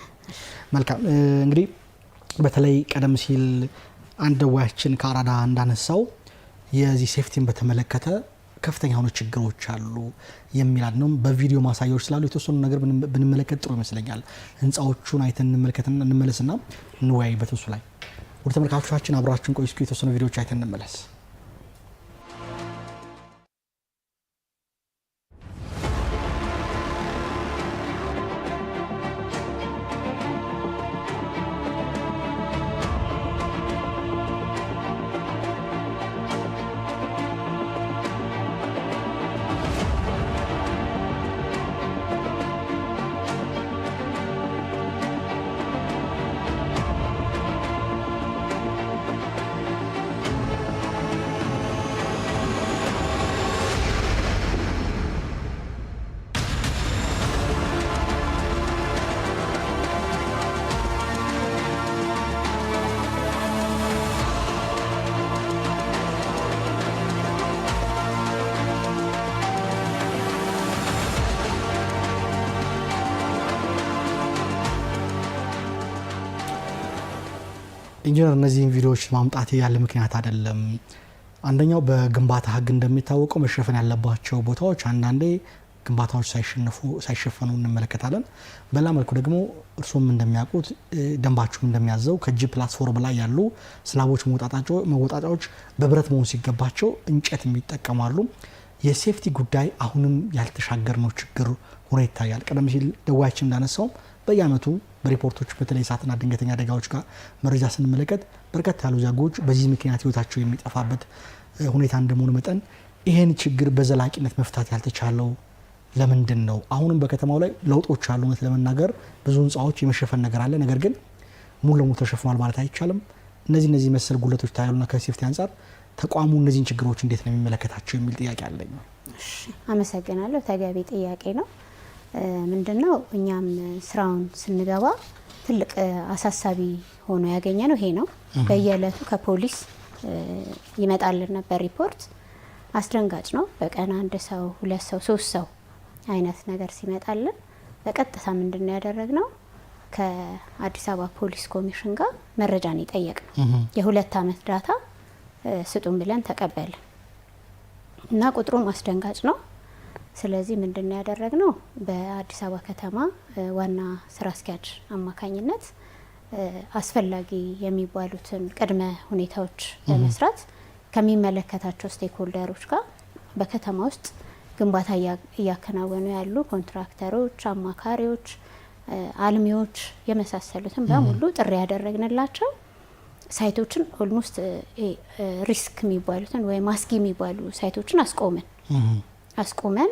A: መልካም እንግዲህ በተለይ ቀደም ሲል አንድ ደዋያችን ከአራዳ እንዳነሳው የዚህ ሴፍቲን በተመለከተ ከፍተኛ የሆኑ ችግሮች አሉ የሚላል ነው። በቪዲዮ ማሳያዎች ስላሉ የተወሰኑ ነገር ብንመለከት ጥሩ ይመስለኛል። ህንፃዎቹን አይተን እንመለስና እንወያይበት እሱ ላይ። ወደ ተመልካቾቻችን አብራችሁን ቆዩ። እስኪ የተወሰኑ ቪዲዮዎች አይተን እንመለስ። ኢንጂነር እነዚህን ቪዲዮዎች ማምጣት ያለ ምክንያት አይደለም። አንደኛው በግንባታ ህግ እንደሚታወቀው መሸፈን ያለባቸው ቦታዎች አንዳንዴ ግንባታዎች ሳይሸፈኑ እንመለከታለን። በላ መልኩ ደግሞ እርሶም እንደሚያውቁት ደንባችሁም እንደሚያዘው ከG+4 በላይ ያሉ ስላቦች መወጣጫዎች በብረት መሆን ሲገባቸው እንጨት የሚጠቀማሉ። የሴፍቲ ጉዳይ አሁንም ያልተሻገርነው ችግር ሆኖ ይታያል። ቀደም ሲል ደዋያችን እንዳነሳው በየአመቱ በሪፖርቶች በተለይ እሳትና ድንገተኛ አደጋዎች ጋር መረጃ ስንመለከት በርካታ ያሉ ዜጎች በዚህ ምክንያት ህይወታቸው የሚጠፋበት ሁኔታ እንደመሆኑ መጠን ይሄን ችግር በዘላቂነት መፍታት ያልተቻለው ለምንድን ነው? አሁንም በከተማው ላይ ለውጦች አሉ። እውነት ለመናገር ብዙ ህንፃዎች የመሸፈን ነገር አለ። ነገር ግን ሙሉ ለሙሉ ተሸፍኗል ማለት አይቻልም። እነዚህ መሰል ጉለቶች ታያሉና ከሴፍቲ አንጻር ተቋሙ እነዚህን ችግሮች እንዴት ነው የሚመለከታቸው የሚል ጥያቄ አለኝ።
B: እሺ አመሰግናለሁ። ተገቢ ጥያቄ ነው። ምንድነው እኛም ስራውን ስንገባ ትልቅ አሳሳቢ ሆኖ ያገኘነው ይሄ ነው። በየዕለቱ ከፖሊስ ይመጣልን ነበር ሪፖርት። አስደንጋጭ ነው። በቀን 1 ሰው 2 ሰው 3 ሰው አይነት ነገር ሲመጣልን በቀጥታ ምንድነው ያደረግነው ከአዲስ አበባ ፖሊስ ኮሚሽን ጋር መረጃን ይጠየቅነው። የ2 አመት ዳታ ስጡን ብለን ተቀበልን እና ቁጥሩም አስደንጋጭ ነው። ስለዚህ ምንድነው ያደረግነው በአዲስ አበባ ከተማ ዋና ስራ አስኪያጅ አማካኝነት አስፈላጊ የሚባሉትን ቅድመ ሁኔታዎች በመስራት ከሚመለከታቸው ስቴክሆልደሮች ጋር በከተማ ውስጥ ግንባታ እያከናወኑ ያሉ ኮንትራክተሮች፣ አማካሪዎች፣ አልሚዎች የመሳሰሉትን በሙሉ ጥሪ ያደረግንላቸው ሳይቶችን ኦልሞስት ሪስክ የሚባሉትን ወይም አስጊ የሚባሉ ሳይቶችን አስቆመን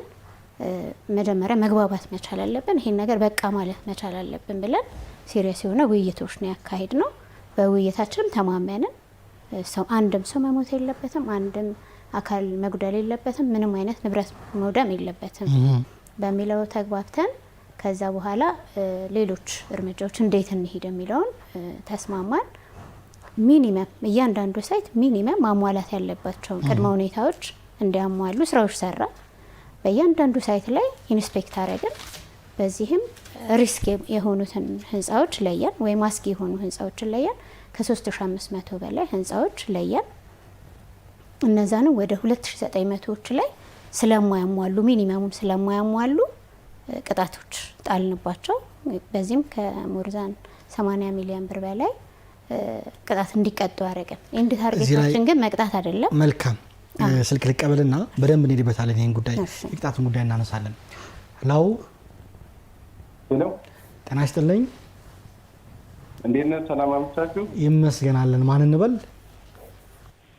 B: መጀመሪያ መግባባት መቻል አለብን። ይሄን ነገር በቃ ማለት መቻል አለብን ብለን ሲሪየስ የሆነ ውይይቶች ነው ያካሄድ ነው። በውይይታችንም ተማመንን። አንድም ሰው መሞት የለበትም፣ አንድም አካል መጉደል የለበትም፣ ምንም አይነት ንብረት መውደም የለበትም በሚለው ተግባብተን ከዛ በኋላ ሌሎች እርምጃዎች እንዴት እንሂድ የሚለውን ተስማማን። ሚኒመም እያንዳንዱ ሳይት ሚኒመም ማሟላት ያለባቸው ቅድመ ሁኔታዎች እንዲያሟሉ ስራዎች ሰራ። በእያንዳንዱ ሳይት ላይ ኢንስፔክት አረግን። በዚህም ሪስክ የሆኑትን ህንፃዎች ለየን ወይም አስጊ የሆኑ ህንፃዎችን ለየን። ከ3500 በላይ ህንፃዎች ለየን። እነዛንም ወደ 2900ዎች ላይ ስለማያሟሉ ሚኒመሙን ስለማያሟሉ ቅጣቶች ጣልንባቸው። በዚህም ከሞርዛን 80 ሚሊዮን ብር በላይ ቅጣት እንዲቀጡ አረግን። እንደ ታርጌታችን ግን መቅጣት አይደለም።
A: መልካም ስልክ ልቀበልና በደንብ እንሄድበታለን። ይሄን ጉዳይ የቅጣቱን ጉዳይ እናነሳለን። ሄሎ ጤና ይስጥልኝ።
J: እንዴት ነህ? ሰላም አመሻችሁ።
A: ይመስገናለን። ማን እንበል?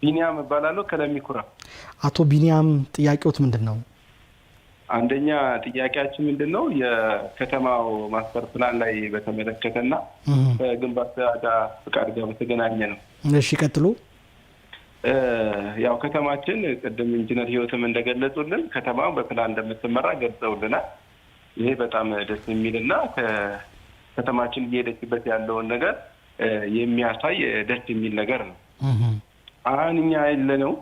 J: ቢኒያም እባላለሁ ከለሚኩራ።
A: አቶ ቢኒያም ጥያቄዎት ምንድን ነው?
J: አንደኛ ጥያቄያችን ምንድን ነው የከተማው ማስተር ፕላን ላይ በተመለከተና ከግንባታ ጋር ፍቃድ ጋር በተገናኘ ነው።
A: እሺ ቀጥሉ።
J: ያው ከተማችን ቅድም ኢንጂነር ህይወትም እንደገለጹልን ከተማው በፕላን እንደምትመራ ገልጸውልናል። ይሄ በጣም ደስ የሚልና ከተማችን እየሄደችበት ያለውን ነገር የሚያሳይ ደስ የሚል ነገር ነው። አሁን እኛ ያለነው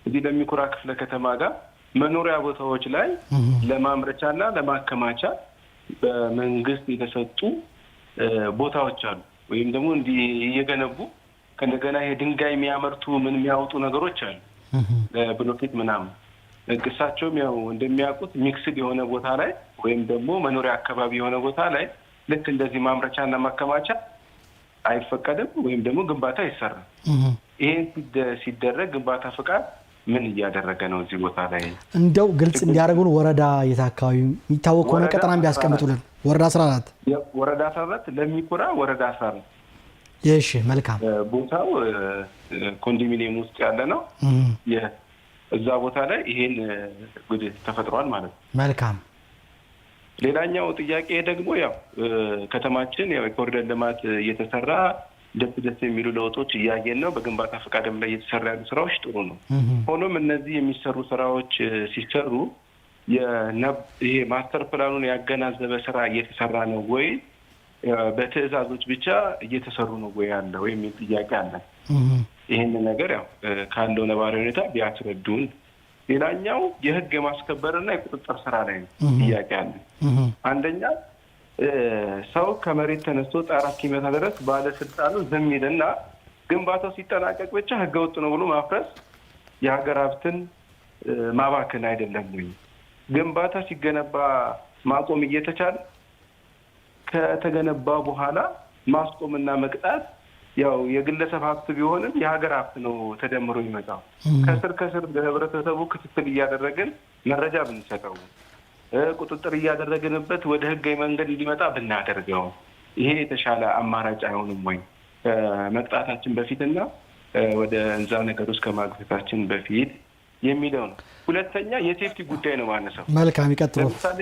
J: እዚህ ለሚኩራ ክፍለ ከተማ ጋር መኖሪያ ቦታዎች ላይ ለማምረቻና ለማከማቻ በመንግስት የተሰጡ ቦታዎች አሉ። ወይም ደግሞ እንዲህ እየገነቡ ከእንደገና ይሄ ድንጋይ የሚያመርቱ ምን የሚያወጡ ነገሮች አሉ ለብሎኬት ምናምን። እሳቸውም ያው እንደሚያውቁት ሚክስድ የሆነ ቦታ ላይ ወይም ደግሞ መኖሪያ አካባቢ የሆነ ቦታ ላይ ልክ እንደዚህ ማምረቻና ማከማቻ አይፈቀድም ወይም ደግሞ ግንባታ አይሰራም። ይሄን ሲደረግ ግንባታ ፍቃድ ምን እያደረገ ነው እዚህ ቦታ ላይ?
A: እንደው ግልጽ እንዲያደርጉን ወረዳ የት አካባቢ የሚታወቅ ከሆነ ቀጠናም ቢያስቀምጡልን። ወረዳ 14
J: ወረዳ 14 ለሚኩራ ወረዳ 14።
A: እሺ መልካም።
J: ቦታው ኮንዶሚኒየም ውስጥ ያለ ነው። እዛ ቦታ ላይ ይሄን ጉዳይ ተፈጥሯል ማለት ነው።
A: መልካም።
J: ሌላኛው ጥያቄ ደግሞ ያው ከተማችን ያው የኮሪደር ልማት እየተሰራ ደስ የሚሉ ለውጦች እያየን ነው። በግንባታ ፈቃድም ላይ እየተሰራ ያሉ ስራዎች ጥሩ ነው። ሆኖም እነዚህ የሚሰሩ ስራዎች ሲሰሩ ይሄ ማስተር ፕላኑን ያገናዘበ ስራ እየተሰራ ነው ወይ በትዕዛዞች ብቻ እየተሰሩ ነው ወይ ያለው የሚል ጥያቄ አለ። ይህንን ነገር ያው ካለው ነባራዊ ሁኔታ ቢያስረዱን። ሌላኛው የህግ የማስከበርና የቁጥጥር ስራ ላይ ነው ጥያቄ አለ። አንደኛ ሰው ከመሬት ተነስቶ ጣራ እስኪመታ ድረስ ባለስልጣኑ ዝም ይልና ግንባታው ሲጠናቀቅ ብቻ ህገወጥ ነው ብሎ ማፍረስ የሀገር ሀብትን ማባከን አይደለም ወይ? ግንባታ ሲገነባ ማቆም እየተቻለ ከተገነባ በኋላ ማስቆምና መቅጣት ያው የግለሰብ ሀብት ቢሆንም የሀገር ሀብት ነው ተደምሮ ይመጣው። ከስር ለህብረተሰቡ ክትትል እያደረግን መረጃ ብንሰጠው ቁጥጥር እያደረግንበት ወደ ህጋዊ መንገድ እንዲመጣ ብናደርገው ይሄ የተሻለ አማራጭ አይሆንም ወይ ከመቅጣታችን በፊትና ወደ እንዛ ነገር ውስጥ ከማግባታችን በፊት የሚለው ነው። ሁለተኛ የሴፍቲ ጉዳይ ነው ማነሳው።
A: መልካም ይቀጥሉ።
J: ለምሳሌ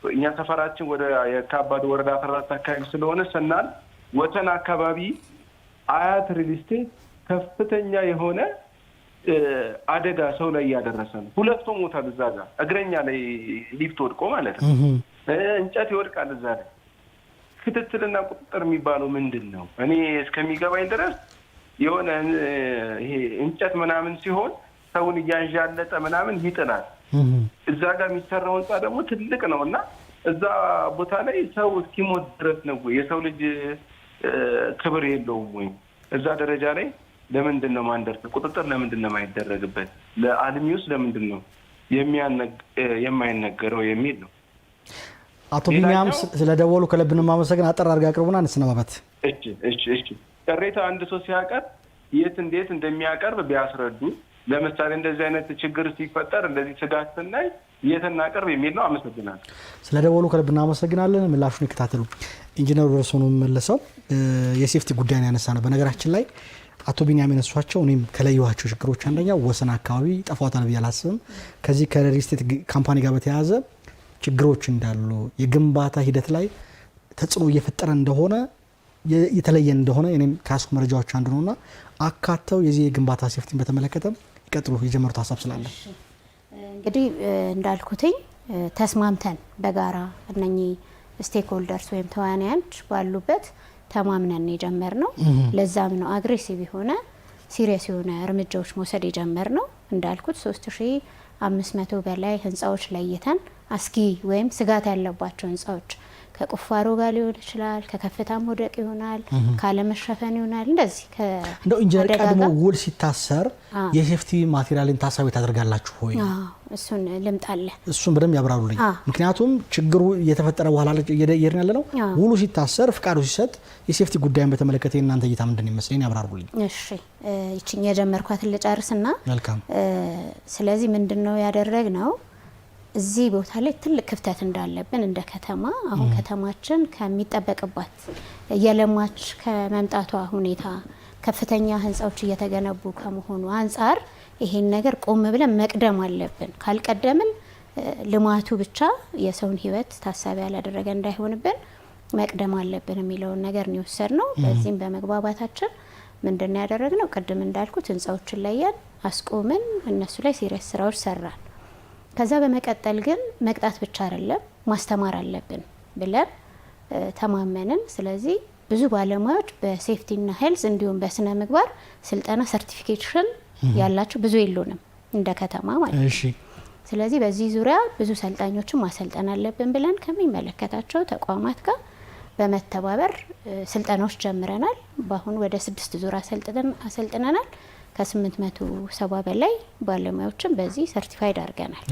J: እኛ ሰፈራችን ወደ የካባዶ ወረዳ 14 አካባቢ ስለሆነ ሰናል ወተን አካባቢ አያት ሪል ስቴት ከፍተኛ የሆነ አደጋ ሰው ላይ ያደረሰ ነው። 2 ሰው ሞቷል። እዛ ጋር እግረኛ ላይ ሊፍት ወድቆ ማለት ነው። እንጨት ይወድቃል እዛ ላይ። ክትትልና ቁጥጥር የሚባለው ምንድን ነው? እኔ እስከሚገባኝ ድረስ የሆነ ይሄ እንጨት ምናምን ሲሆን ሰውን እያንዣለጠ ምናምን ይጥላል። እዛ ጋር የሚሰራው ህንጻ ደግሞ ትልቅ ነው እና እዛ ቦታ ላይ ሰው እስኪሞት ድረስ ነው የሰው ልጅ ክብር የለውም ወይ? እዛ ደረጃ ላይ ለምንድን ነው ማንደርስ? ቁጥጥር ለምንድን ነው የማይደረግበት? ለአልሚውስ ለምንድን ነው የማይነገረው የሚል ነው።
A: አቶ ቢኒያም ስለደወሉ ከልብ ማመሰግን። አጠር አድርጋ አቅርቡና እንስነባበት።
J: እሺ ቅሬታ አንድ ሰው ሲያቀርብ የት እንዴት እንደሚያቀርብ ቢያስረዱ። ለምሳሌ እንደዚህ አይነት ችግር ሲፈጠር እንደዚህ ስጋት ስናይ የት እናቀርብ የሚል ነው። አመሰግናለሁ።
A: ስለደወሉ ከልብ እናመሰግናለን። ምላሹን ይከታተሉ። ኢንጂነር ወርሶኑ መለሰው የሴፍቲ ጉዳይ ነው ያነሳነው። በነገራችን ላይ አቶ ቢኒያም ያነሷቸው እኔም ከለየኋቸው ችግሮች አንደኛው ወሰን አካባቢ ጠፋታል ብዬ አላስብም። ከዚህ ከሪል ስቴት ካምፓኒ ጋር በተያያዘ ችግሮች እንዳሉ የግንባታ ሂደት ላይ ተጽዕኖ እየፈጠረ እንደሆነ የተለየ እንደሆነ እኔም ካስኩ መረጃዎች አንዱ ነውና አካተው የዚህ የግንባታ ሴፍቲን በተመለከተ ይቀጥሉ የጀመሩት ሀሳብ ስላለ
B: እንግዲህ እንዳልኩትኝ ተስማምተን በጋራ እነኚህ ስቴክሆልደርስ ወይም ተዋናዮች ባሉበት ተማምነን የጀመርነው። ለዛም ነው አግሬሲቭ የሆነ ሲሪየስ የሆነ እርምጃዎች መውሰድ የጀመርነው። እንዳልኩት 3500 በላይ ህንጻዎች ለይተን አስጊ ወይም ስጋት ያለባቸው ህንጻዎች ከቁፋሮ ጋር ሊሆን ይችላል፣ ከከፍታ መውደቅ ይሆናል፣ ካለመሸፈን ይሆናል። እንደዚህ
A: እንደው ኢንጂነር ቀድሞ ውል ሲታሰር የሴፍቲ ማቴሪያልን ታሳቢ ታደርጋላችሁ ሆይ?
B: እሱን ልምጣለ
A: እሱን በደንብ ያብራሩልኝ። ምክንያቱም ችግሩ እየተፈጠረ በኋላ እየሄድን ያለ ነው። ውሉ ሲታሰር ፍቃዱ ሲሰጥ የሴፍቲ ጉዳይን በተመለከተ እናንተ እይታ ምንድን ይመስለኝ ያብራሩልኝ።
B: እሺ ይቺን የጀመርኳትን ልጨርስና
A: መልካም።
B: ስለዚህ ምንድነው ያደረግነው? እዚህ ቦታ ላይ ትልቅ ክፍተት እንዳለብን እንደ ከተማ አሁን ከተማችን ከሚጠበቅባት የለማች ከመምጣቷ ሁኔታ ከፍተኛ ህንጻዎች እየተገነቡ ከመሆኑ አንጻር ይሄን ነገር ቆም ብለን መቅደም አለብን። ካልቀደምን ልማቱ ብቻ የሰውን ህይወት ታሳቢ ያላደረገ እንዳይሆንብን መቅደም አለብን የሚለውን ነገር ነው የወሰድነው። በዚህም በመግባባታችን ምንድነው ያደረግነው? ቅድም እንዳልኩት ህንጻዎችን ለየን፣ አስቆምን፣ እነሱ ላይ ሲሪየስ ስራዎች ሰራን። ከዛ በመቀጠል ግን መቅጣት ብቻ አይደለም ማስተማር አለብን ብለን ተማመንን። ስለዚህ ብዙ ባለሙያዎች በሴፍቲና ሄልዝ እንዲሁም በስነ ምግባር ስልጠና ሰርቲፊኬሽን ያላቸው ብዙ የሉንም እንደ ከተማ ማለት ነው። ስለዚህ በዚህ ዙሪያ ብዙ ሰልጣኞችን ማሰልጠን አለብን ብለን ከሚመለከታቸው ተቋማት ጋር በመተባበር ስልጠናዎች ጀምረናል። በአሁኑ ወደ 6 ዙር አሰልጥነናል። ከ870 በላይ ባለሙያዎችን በዚህ ሰርቲፋይድ አድርገናል።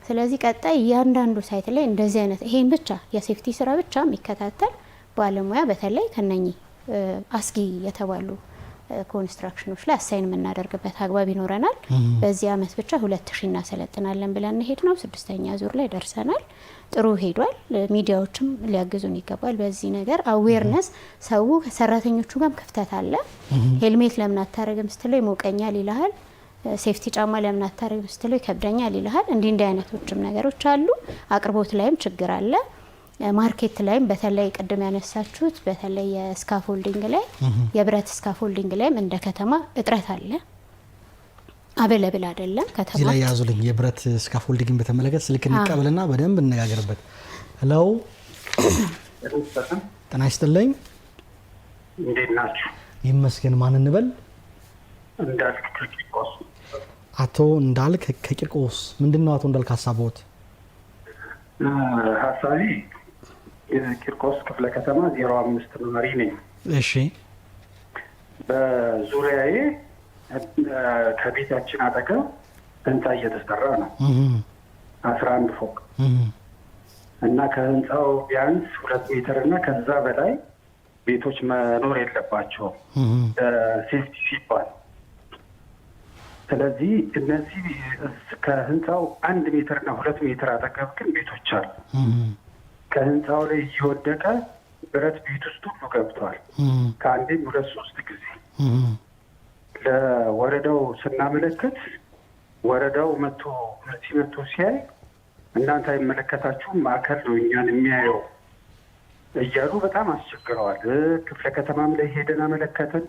B: ስለዚህ ቀጣይ እያንዳንዱ ሳይት ላይ እንደዚህ አይነት ይሄን ብቻ የሴፍቲ ስራ ብቻ የሚከታተል ባለሙያ በተለይ ከነኚህ አስጊ የተባሉ ኮንስትራክሽኖች ላይ አሳይን የምናደርግበት አግባብ ይኖረናል። በዚህ አመት ብቻ 2000 እናሰለጥናለን ብለን ሄድ ነው። 6ኛ ዙር ላይ ደርሰናል። ጥሩ ሄዷል። ሚዲያዎችም ሊያግዙን ይገባል። በዚህ ነገር አዌርነስ ሰው ሰራተኞቹ ጋርም ክፍተት አለ። ሄልሜት ለምን አታረግም ስትለው ይሞቀኛል ይልሃል። ሴፍቲ ጫማ ለምን አታረግም ስትለው ይከብደኛል ይልሃል። እንዲህ አይነቶችም ነገሮች አሉ። አቅርቦት ላይም ችግር አለ። ማርኬት ላይም በተለይ ቅድም ያነሳችሁት በተለይ የስካፎልዲንግ ላይ የብረት ስካፎልዲንግ ላይም እንደ ከተማ እጥረት አለ። አበለብል አይደለም ከተማ
A: እዚህ ላይ ያዙልኝ። የብረት ስካፎልዲንግን በተመለከተ ስልክ እንቀበልና በደንብ እንነጋገርበት። ሄሎ ጤና ይስጥልኝ።
K: እንዴት ናችሁ?
A: ይመስገን። ማን እንበል?
K: እንዳልክ ከቂርቆስ።
A: አቶ እንዳልክ ከቂርቆስ። ምንድነው አቶ እንዳልክ ሀሳቦት?
K: ሀሳቢ የቂርቆስ ክፍለ ከተማ 05 መሪ ነኝ።
A: እሺ።
K: በዙሪያዬ ከቤታችን አጠገብ ህንጻ እየተሰራ ነው። 11 ፎቅ እና ከህንጻው ቢያንስ 2 ሜትር እና ከዛ በላይ ቤቶች መኖር የለባቸውም ሴፍቲ ሲባል። ስለዚህ እነዚህ ከህንፃው 1 ሜትርና 2 ሜትር አጠገብ ግን ቤቶች አሉ። ከህንፃው ላይ እየወደቀ ብረት ቤት ውስጥ ሁሉ ገብቷል። ከአንዴም 2-3 ጊዜ ለወረዳው ስናመለክት ወረዳው መጥቶ ሲያይ እናንተ አይመለከታችሁም፣ ማዕከል ነው እኛን የሚያየው እያሉ በጣም አስቸግረዋል። ክፍለ ከተማም ላይ ሄደን አመለከትን።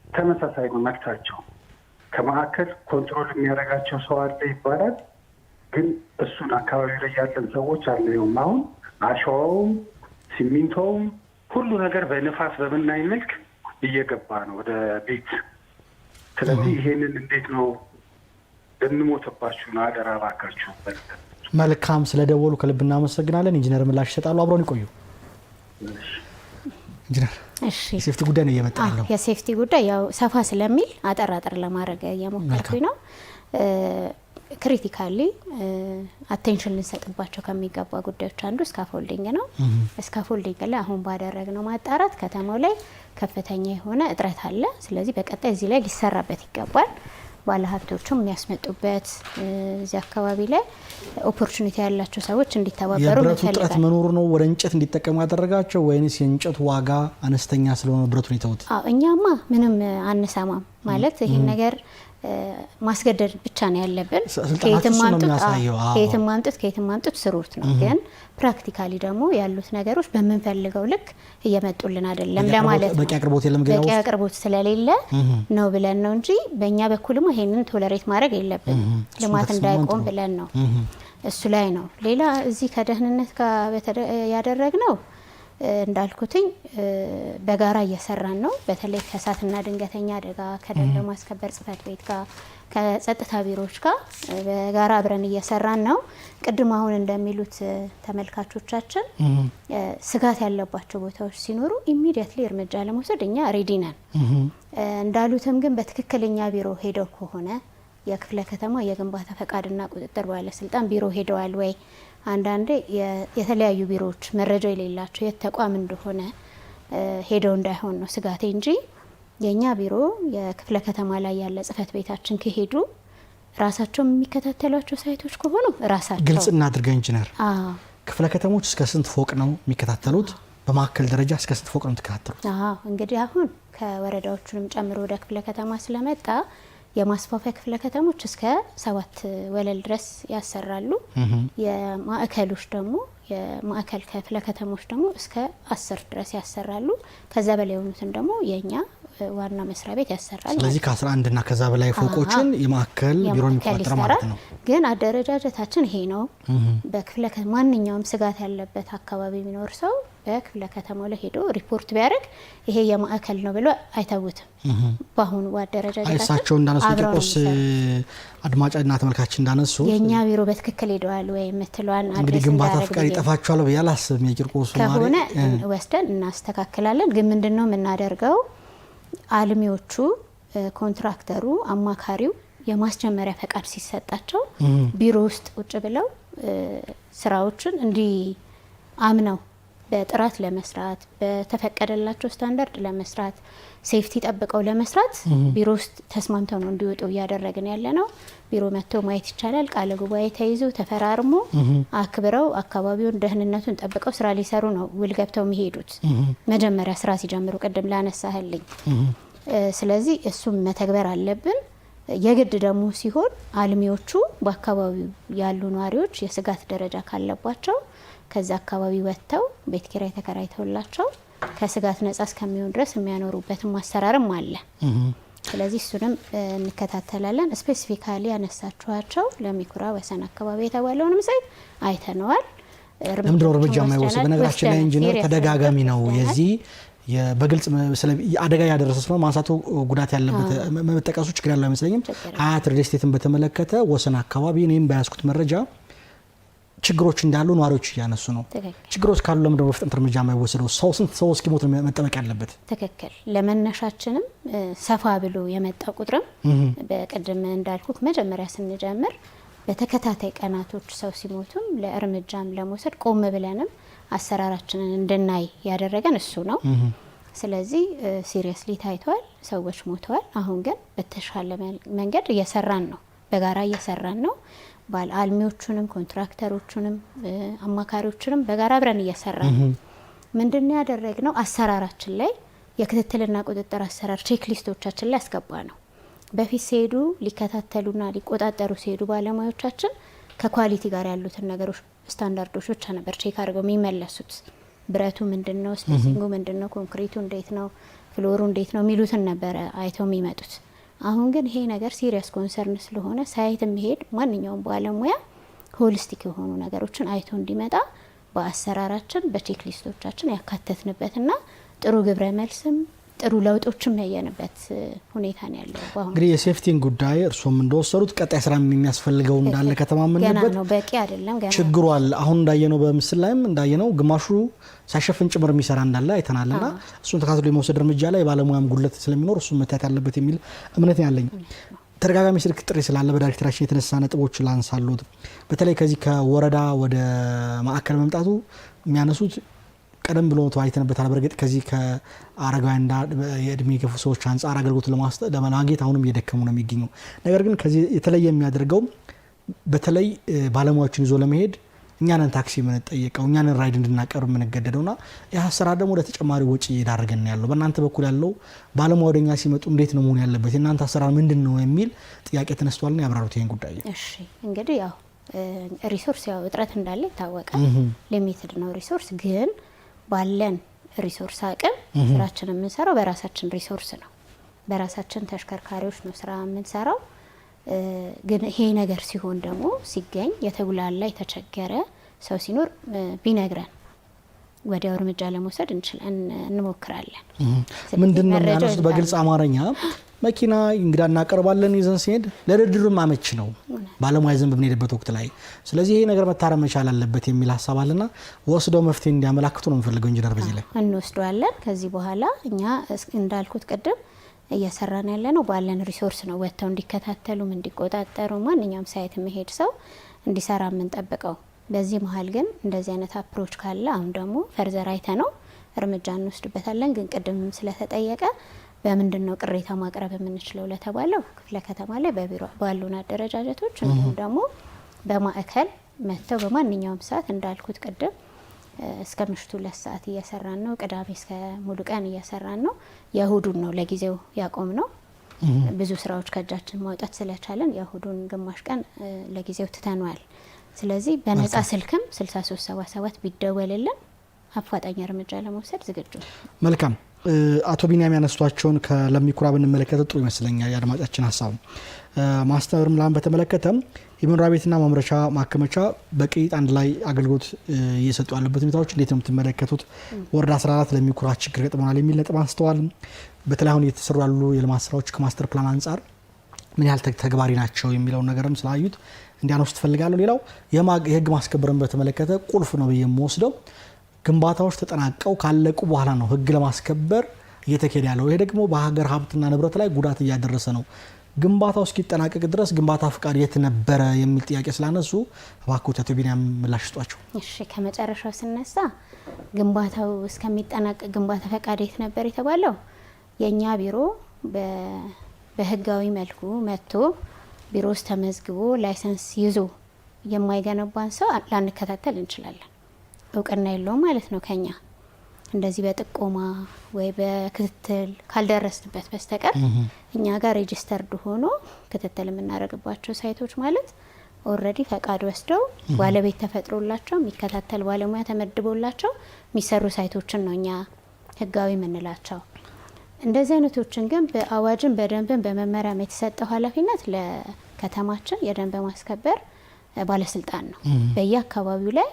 K: ተመሳሳይ ነው መልሳቸው። ከማዕከል ኮንትሮል የሚያደርጋቸው ሰው አለ ይባላል፣ ግን እሱን አካባቢ ላይ ያለን ሰዎች አናየውም። አሁን አሸዋውም ሲሚንቶውም ሁሉ ነገር በንፋስ በምናይ መልክ እየገባ ነው ወደ ቤት። ስለዚህ ይሄንን እንዴት ነው ልንሞትባችሁ ነው? አደራ እባካችሁ።
A: መልካም፣ ስለደወሉ ከልብ እናመሰግናለን። ኢንጂነር ምላሽ ይሰጣሉ። አብረውን ይቆዩ። ኢንጂነር
B: እሺ፣
A: የሴፍቲ ጉዳይ ነው እየመጣ ያለው።
B: የሴፍቲ ጉዳይ ያው ሰፋ ስለሚል አጠር ለማድረግ እየሞከርኩኝ ነው። ክሪቲካሊ አቴንሽን ልንሰጥባቸው ከሚገባ ጉዳዮች አንዱ ስካፎልዲንግ ነው። ስካፎልዲንግ ላይ አሁን ባደረግነው ማጣራት ከተማው ላይ ከፍተኛ የሆነ እጥረት አለ። ስለዚህ በቀጣይ እዚህ ላይ ሊሰራበት ይገባል። ባለሀብቶቹም የሚያስመጡበት እዚህ አካባቢ ላይ ኦፖርቹኒቲ ያላቸው ሰዎች እንዲተባበሩ
A: የብረቱ እጥረት መኖሩ ነው ወደ እንጨት እንዲጠቀሙ ያደረጋቸው ወይንስ የእንጨቱ ዋጋ አነስተኛ ስለሆነ ብረቱን ይተውት?
B: እኛማ ምንም አንሰማም ማለት ይሄን ነገር ማስገደድ ብቻ ነው ያለብን። ከየትም ማምጡት ስሩት ነው። ግን ፕራክቲካሊ ደግሞ ያሉት ነገሮች በምንፈልገው ልክ እየመጡልን አይደለም ለማለት ነው።
A: በቂ አቅርቦት የለም፣
B: በቂ አቅርቦት ስለሌለ ነው ብለን ነው እንጂ በእኛ በኩልም ይሄንን ቶለሬት ማድረግ የለብን ልማት እንዳይቆም ብለን ነው። እሱ ላይ ነው። ሌላ እዚህ ከደህንነት ጋር ያደረግነው እንዳልኩትኝ በጋራ እየሰራን ነው። በተለይ ከእሳትና ድንገተኛ አደጋ ከደንብ ማስከበር ጽሕፈት ቤት ጋር ከጸጥታ ቢሮዎች ጋር በጋራ አብረን እየሰራን ነው። ቅድም አሁን እንደሚሉት ተመልካቾቻችን ስጋት ያለባቸው ቦታዎች ሲኖሩ ኢሚዲየትሊ እርምጃ ለመውሰድ እኛ ሬዲ ነን። እንዳሉትም ግን በትክክለኛ ቢሮ ሄደው ከሆነ የክፍለ ከተማ የግንባታ ፈቃድና ቁጥጥር ባለስልጣን ቢሮ ሄደዋል ወይ? አንዳንዴ የተለያዩ ቢሮዎች መረጃ የሌላቸው የት ተቋም እንደሆነ ሄደው እንዳይሆን ነው ስጋቴ እንጂ የኛ ቢሮ የክፍለ ከተማ ላይ ያለ ጽሕፈት ቤታችን ከሄዱ ራሳቸው የሚከታተሏቸው ሳይቶች ከሆኑ ራሳቸው
A: ግልጽ እናድርገው። ኢንጂነር ክፍለ ከተሞች እስከ ስንት ፎቅ ነው የሚከታተሉት? በማዕከል ደረጃ እስከ ስንት ፎቅ ነው የምትከታተሉት?
B: እንግዲህ አሁን ከወረዳዎቹንም ጨምሮ ወደ ክፍለ ከተማ ስለመጣ የማስፋፊያ ክፍለ ከተሞች እስከ 7 ወለል ድረስ ያሰራሉ። የማዕከሎች ደግሞ የማዕከል ክፍለ ከተሞች ደግሞ እስከ 10 ድረስ ያሰራሉ። ከዛ በላይ የሆኑትን ደግሞ የኛ ዋና መስሪያ ቤት ያሰራል።
A: ስለዚህ ከ11 እና ከዛ በላይ ፎቆችን የማዕከል ቢሮ የሚቆጣጠር ማለት ነው።
B: ግን አደረጃጀታችን ይሄ ነው። በክፍለ ማንኛውም ስጋት ያለበት አካባቢ የሚኖር ሰው በክፍለ ከተማው ላይ ሄዶ ሪፖርት ቢያደርግ ይሄ የማዕከል ነው ብሎ አይተውትም። በአሁኑ አደረጃጀታችን
A: እሳቸው እንዳነሱ ቂርቆስ አድማጭና ተመልካች እንዳነሱ
B: የኛ ቢሮ በትክክል ሄደዋል ወይ የምትለዋን
A: እንግዲህ ግንባታ ፍቃድ ይጠፋቸዋል ብዬ አላስብም። የቂርቆስ
B: ከሆነ ወስደን እናስተካክላለን። ግን ምንድነው የምናደርገው? አልሚዎቹ፣ ኮንትራክተሩ፣ አማካሪው የማስጀመሪያ ፈቃድ ሲሰጣቸው ቢሮ ውስጥ ቁጭ ብለው ስራዎችን እንዲህ አምነው በጥራት ለመስራት በተፈቀደላቸው ስታንዳርድ ለመስራት ሴፍቲ ጠብቀው ለመስራት ቢሮ ውስጥ ተስማምተው ነው እንዲወጡ እያደረግን ያለ ነው። ቢሮ መጥተው ማየት ይቻላል። ቃለ ጉባኤ ተይዞ ተፈራርሞ አክብረው አካባቢውን ደህንነቱን ጠብቀው ስራ ሊሰሩ ነው ውል ገብተው የሚሄዱት መጀመሪያ ስራ ሲጀምሩ ቅድም ላነሳህልኝ። ስለዚህ እሱም መተግበር አለብን። የግድ ደግሞ ሲሆን አልሚዎቹ በአካባቢው ያሉ ነዋሪዎች የስጋት ደረጃ ካለባቸው ከዛ አካባቢ ወጥተው ቤት ኪራይ ተከራይተውላቸው ከስጋት ነጻ እስከሚሆን ድረስ የሚያኖሩበትም አሰራርም አለ። ስለዚህ እሱንም እንከታተላለን። ስፔሲፊካሊ ያነሳችኋቸው ለሚኩራ ወሰን አካባቢ የተባለውንም ሳይት አይተነዋል።
A: ለምንድነው እርምጃ የማይወሰድ? በነገራችን ላይ ኢንጂነር ተደጋጋሚ ነው የዚህ በግልጽ አደጋ ያደረሰ ስለሆነ ማንሳቱ ጉዳት ያለበት መጠቀሱ ችግር ያለው አይመስለኝም። ሀያት ሪል ስቴትን በተመለከተ ወሰን አካባቢ እኔም በያዝኩት መረጃ ችግሮች እንዳሉ ነዋሪዎች እያነሱ ነው። ችግሮች ካሉ ለምንድነው በፍጥነት እርምጃ የማይወሰደው? ሰው ስንት ሰው እስኪሞት መጠበቅ ያለበት?
B: ትክክል። ለመነሻችንም ሰፋ ብሎ የመጣ ቁጥርም በቀደም እንዳልኩት መጀመሪያ ስንጀምር በተከታታይ ቀናቶች ሰው ሲሞቱም ለእርምጃም ለመውሰድ ቆም ብለንም አሰራራችንን እንድናይ ያደረገን እሱ ነው። ስለዚህ ሲሪየስሊ ታይቷል፣ ሰዎች ሞተዋል። አሁን ግን በተሻለ መንገድ እየሰራን ነው፣ በጋራ እየሰራን ነው። ባለ አልሚዎቹንም ኮንትራክተሮቹንም አማካሪዎቹንም በጋራ አብረን እየሰራን ነው። ምንድነው ያደረግነው? አሰራራችን ላይ የክትትልና ቁጥጥር አሰራር ቼክ ሊስቶቻችን ላይ ያስገባ ነው። በፊት ሲሄዱ ሊከታተሉና ሊቆጣጠሩ ሲሄዱ ባለሙያዎቻችን ከኳሊቲ ጋር ያሉትን ነገሮች ስታንዳርዶች ብቻ ነበር ቼክ አድርገው የሚመለሱት። ብረቱ ምንድነው፣ ስፔሲንጉ ምንድነው፣ ኮንክሪቱ እንዴት ነው፣ ፍሎሩ እንዴት ነው የሚሉትን ነበረ አይተው የሚመጡት። አሁን ግን ይሄ ነገር ሲሪየስ ኮንሰርን ስለሆነ ሳይት የሚሄድ ማንኛውም ባለሙያ ሆሊስቲክ የሆኑ ነገሮችን አይቶ እንዲመጣ በአሰራራችን በቼክ ሊስቶቻችን ያካተትንበትና ጥሩ ግብረ መልስም ጥሩ ለውጦችም ያየንበት ሁኔታ ነው ያለው።
A: እንግዲህ የሴፍቲን ጉዳይ እርሶም እንደወሰዱት ቀጣይ ስራ የሚያስፈልገው እንዳለ ከተማመንበት
B: ነው። በቂ አይደለም፣ ገና
A: ችግሩ አለ። አሁን እንዳየነው በምስል ላይም እንዳየነው ግማሹ ሳይሸፍን ጭምር የሚሰራ እንዳለ አይተናልና እሱን ተካትሎ የመውሰድ እርምጃ ላይ ባለሙያም ጉድለት ስለሚኖር እሱን መታየት ያለበት የሚል እምነት ያለኝ። ተደጋጋሚ ስልክ ጥሪ ስላለ በዳይሬክተራችን የተነሳ ነጥቦች ላንሳሉት። በተለይ ከዚህ ከወረዳ ወደ ማዕከል መምጣቱ የሚያነሱት ቀደም ብሎ ተዋይተንበታል። በርግጥ ከዚህ ከአረጋውያንና የእድሜ ገፉ ሰዎች አንጻር አገልግሎት ለማግኘት አሁንም እየደከሙ ነው የሚገኘው። ነገር ግን ከዚህ የተለየ የሚያደርገው በተለይ ባለሙያዎችን ይዞ ለመሄድ እኛንን ታክሲ የምንጠየቀው እኛንን ራይድ እንድናቀርብ የምንገደደውና ይህ አሰራር ደግሞ ለተጨማሪ ወጪ እየዳረገን ያለው። በእናንተ በኩል ያለው ባለሙያ ወደኛ ሲመጡ እንዴት ነው መሆን ያለበት፣ የእናንተ አሰራር ምንድን ነው የሚል ጥያቄ ተነስቷልና ያብራሩት ይሄን ጉዳይ።
B: እሺ እንግዲህ ያው ሪሶርስ ያው እጥረት እንዳለ ይታወቃል። ሊሚትድ ነው ሪሶርስ፣ ግን ባለን ሪሶርስ አቅም ስራችን የምንሰራው በራሳችን ሪሶርስ ነው። በራሳችን ተሽከርካሪዎች ነው ስራ የምንሰራው። ግን ይሄ ነገር ሲሆን ደግሞ ሲገኝ የተጉላላ የተቸገረ ሰው ሲኖር ቢነግረን ወዲያው እርምጃ ለመውሰድ እንሞክራለን።
A: ምንድነው የሚያነሱት? በግልጽ አማርኛ መኪና እንግዳ እናቀርባለን ይዘን ሲሄድ ለድርድርም አመች ነው ባለሙያ ዘንድ በምንሄድበት ወቅት ላይ። ስለዚህ ይሄ ነገር መታረም መቻል አለበት የሚል ሀሳብ አለና ወስደው መፍትሄ እንዲያመላክቱ ነው የምፈልገው ኢንጂነር። በዚህ ላይ
B: እንወስደዋለን። ከዚህ በኋላ እኛ እንዳልኩት ቅድም እየሰራን ያለ ነው ባለን ሪሶርስ ነው። ወጥተው እንዲከታተሉም እንዲቆጣጠሩ ማንኛውም ሳይት መሄድ ሰው እንዲሰራ የምንጠብቀው። በዚህ መሀል ግን እንደዚህ አይነት አፕሮች ካለ አሁን ደግሞ ፈርዘር አይተ ነው እርምጃ እንወስድበታለን። ግን ቅድም ስለተጠየቀ በምንድነው ቅሬታ ማቅረብ የምንችለው ለተባለው ክፍለ ከተማ ላይ በቢሮ ባሉን አደረጃጀቶች እንዲሁም ደግሞ በማዕከል መጥተው በማንኛውም ሰዓት እንዳልኩት ቅድም እስከ ምሽቱ 2 ሰዓት እየሰራን ነው። ቅዳሜ እስከ ሙሉ ቀን እየሰራን ነው። የእሁዱን ነው ለጊዜው ያቆም ነው። ብዙ ስራዎች ከእጃችን ማውጣት ስለቻለን የእሁዱን ግማሽ ቀን ለጊዜው ትተናል። ስለዚህ በነጻ ስልክም 6377 ቢደወልልን አፋጣኝ እርምጃ ለመውሰድ ዝግጁ።
A: መልካም። አቶ ቢኒያም ያነሷቸውን ከለሚኩራ ብንመለከተ ጥሩ ይመስለኛል። የአድማጫችን ሀሳብ ማስተር ምላን በተመለከተ የመኖሪያ ቤትና ማምረቻ ማከመቻ በቅይጥ አንድ ላይ አገልግሎት እየሰጡ ያለበት ሁኔታዎች እንዴት ነው የምትመለከቱት? ወረዳ 14 ለሚኩራ ችግር ገጥሞናል የሚል ነጥብ አንስተዋል። በተለይ አሁን እየተሰሩ ያሉ የልማት ስራዎች ከማስተር ፕላን አንጻር ምን ያህል ተግባሪ ናቸው የሚለውን ነገርም ስላዩት እንዲያነሱ ትፈልጋለሁ። ሌላው የህግ ማስከበርን በተመለከተ ቁልፍ ነው ብዬ የምወስደው ግንባታዎች ተጠናቀው ካለቁ በኋላ ነው ህግ ለማስከበር እየተካሄደ ያለው። ይሄ ደግሞ በሀገር ሀብትና ንብረት ላይ ጉዳት እያደረሰ ነው። ግንባታው እስኪጠናቀቅ ድረስ ግንባታ ፍቃድ የት ነበረ የሚል ጥያቄ ስላነሱ እባክዎት አቶ ቢኒያም ምላሽ ስጧቸው።
B: እሺ ከመጨረሻው ስነሳ ግንባታው እስከሚጠናቀቅ ግንባታ ፈቃድ የት ነበር የተባለው የኛ ቢሮ በህጋዊ መልኩ መጥቶ ቢሮ ውስጥ ተመዝግቦ ላይሰንስ ይዞ የማይገነባን ሰው ላንከታተል እንችላለን። እውቅና የለውም ማለት ነው። ከኛ እንደዚህ በጥቆማ ወይ በክትትል ካልደረስንበት በስተቀር እኛ ጋር ሬጂስተርድ ሆኖ ክትትል የምናደርግባቸው ሳይቶች ማለት ኦልሬዲ ፈቃድ ወስደው ባለቤት ተፈጥሮላቸው የሚከታተል ባለሙያ ተመድቦላቸው የሚሰሩ ሳይቶችን ነው እኛ ህጋዊ የምንላቸው። እንደዚህ አይነቶችን ግን በአዋጅን በደንብን በመመሪያም የተሰጠው ኃላፊነት ለከተማችን የደንብ ማስከበር ባለስልጣን ነው። በየአካባቢው ላይ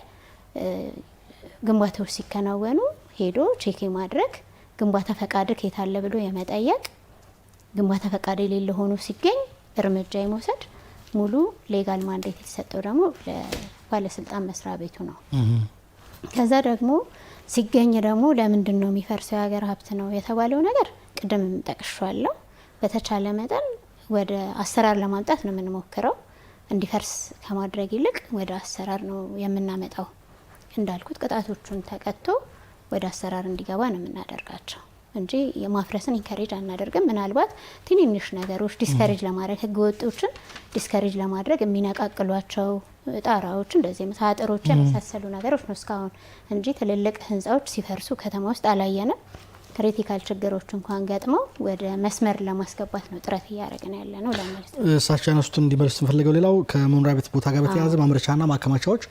B: ግንባታዎች ሲከናወኑ ሄዶ ቼክ ማድረግ፣ ግንባታ ፈቃድ ከየታለ ብሎ የመጠየቅ፣ ግንባታ ፈቃድ የሌለ ሆኖ ሲገኝ እርምጃ የመውሰድ ሙሉ ሌጋል ማንዴት የተሰጠው ደግሞ ለባለስልጣን መስሪያ ቤቱ ነው። ከዛ ደግሞ ሲገኝ ደግሞ ለምንድን ነው የሚፈርሰው የሀገር ሀብት ነው የተባለው ነገር ቅድም ጠቅሻለሁ። በተቻለ መጠን ወደ አሰራር ለማምጣት ነው የምንሞክረው። እንዲፈርስ ከማድረግ ይልቅ ወደ አሰራር ነው የምናመጣው። እንዳልኩት ቅጣቶቹን ተቀጥቶ ወደ አሰራር እንዲገባ ነው የምናደርጋቸው። እንጂ የማፍረስን ኢንከሬጅ አናደርግም። ምናልባት ትንንሽ ነገሮች ዲስከሬጅ ለማድረግ ህገወጦችን ዲስከሬጅ ለማድረግ የሚነቃቅሏቸው ጣራዎች እንደዚህ መሳጥሮች የመሳሰሉ ነገሮች ነው እስካሁን እንጂ ትልልቅ ህንጻዎች ሲፈርሱ ከተማ ውስጥ አላየንም። ክሪቲካል ችግሮች እንኳን ገጥመው ወደ መስመር ለማስገባት ነው ጥረት እያደረግን ያለ ነው ለማለት ነው።
A: እሳቸው ያነሱትን እንዲመልስ እንፈልገው ሌላው ከመኖሪያ ቤት ቦታ ጋር በተያያዘ ማምረቻና ማከማቻዎች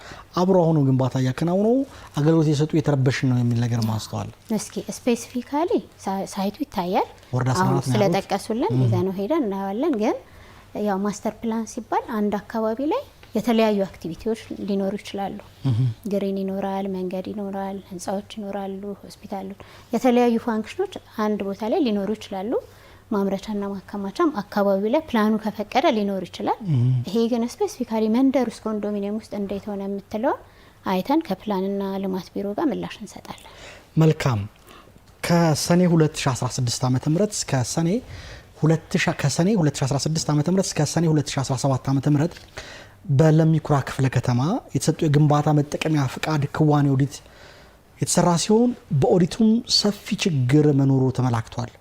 A: አብሮ ሆኖ ግንባታ እያከናወኑ አገልግሎት የሰጡ የተረበሽን ነው የሚል ነገር ማስተዋል።
B: እስኪ ስፔሲፊካሊ ሳይቱ ይታያል
A: ወረዳ
B: አሁን ስለጠቀሱልን ይዘን ሄደን እናያለን። ግን ያው ማስተር ፕላን ሲባል አንድ አካባቢ ላይ የተለያዩ አክቲቪቲዎች ሊኖሩ ይችላሉ። ግሪን ይኖራል፣ መንገድ ይኖራል፣ ህንጻዎች ይኖራሉ፣ ሆስፒታሉ የተለያዩ ፋንክሽኖች አንድ ቦታ ላይ ሊኖሩ ይችላሉ። ማምረቻና ማከማቻም አካባቢው ላይ ፕላኑ ከፈቀደ ሊኖር ይችላል። ይሄ ግን ስፔሲፊካሊ መንደር ውስጥ ኮንዶሚኒየም ውስጥ እንዴት ሆነ የምትለው አይተን ከፕላንና ልማት ቢሮ ጋር ምላሽ እንሰጣለን።
A: መልካም። ከሰኔ 2016 ዓ.ም እስከ ሰኔ 2016 ዓ.ም እስከ ሰኔ 2017 ዓ.ም በለሚኩራ ክፍለ ከተማ የተሰጡ የግንባታ መጠቀሚያ ፍቃድ ክዋኔ ኦዲት የተሰራ ሲሆን በኦዲቱም ሰፊ ችግር መኖሩ ተመላክቷል።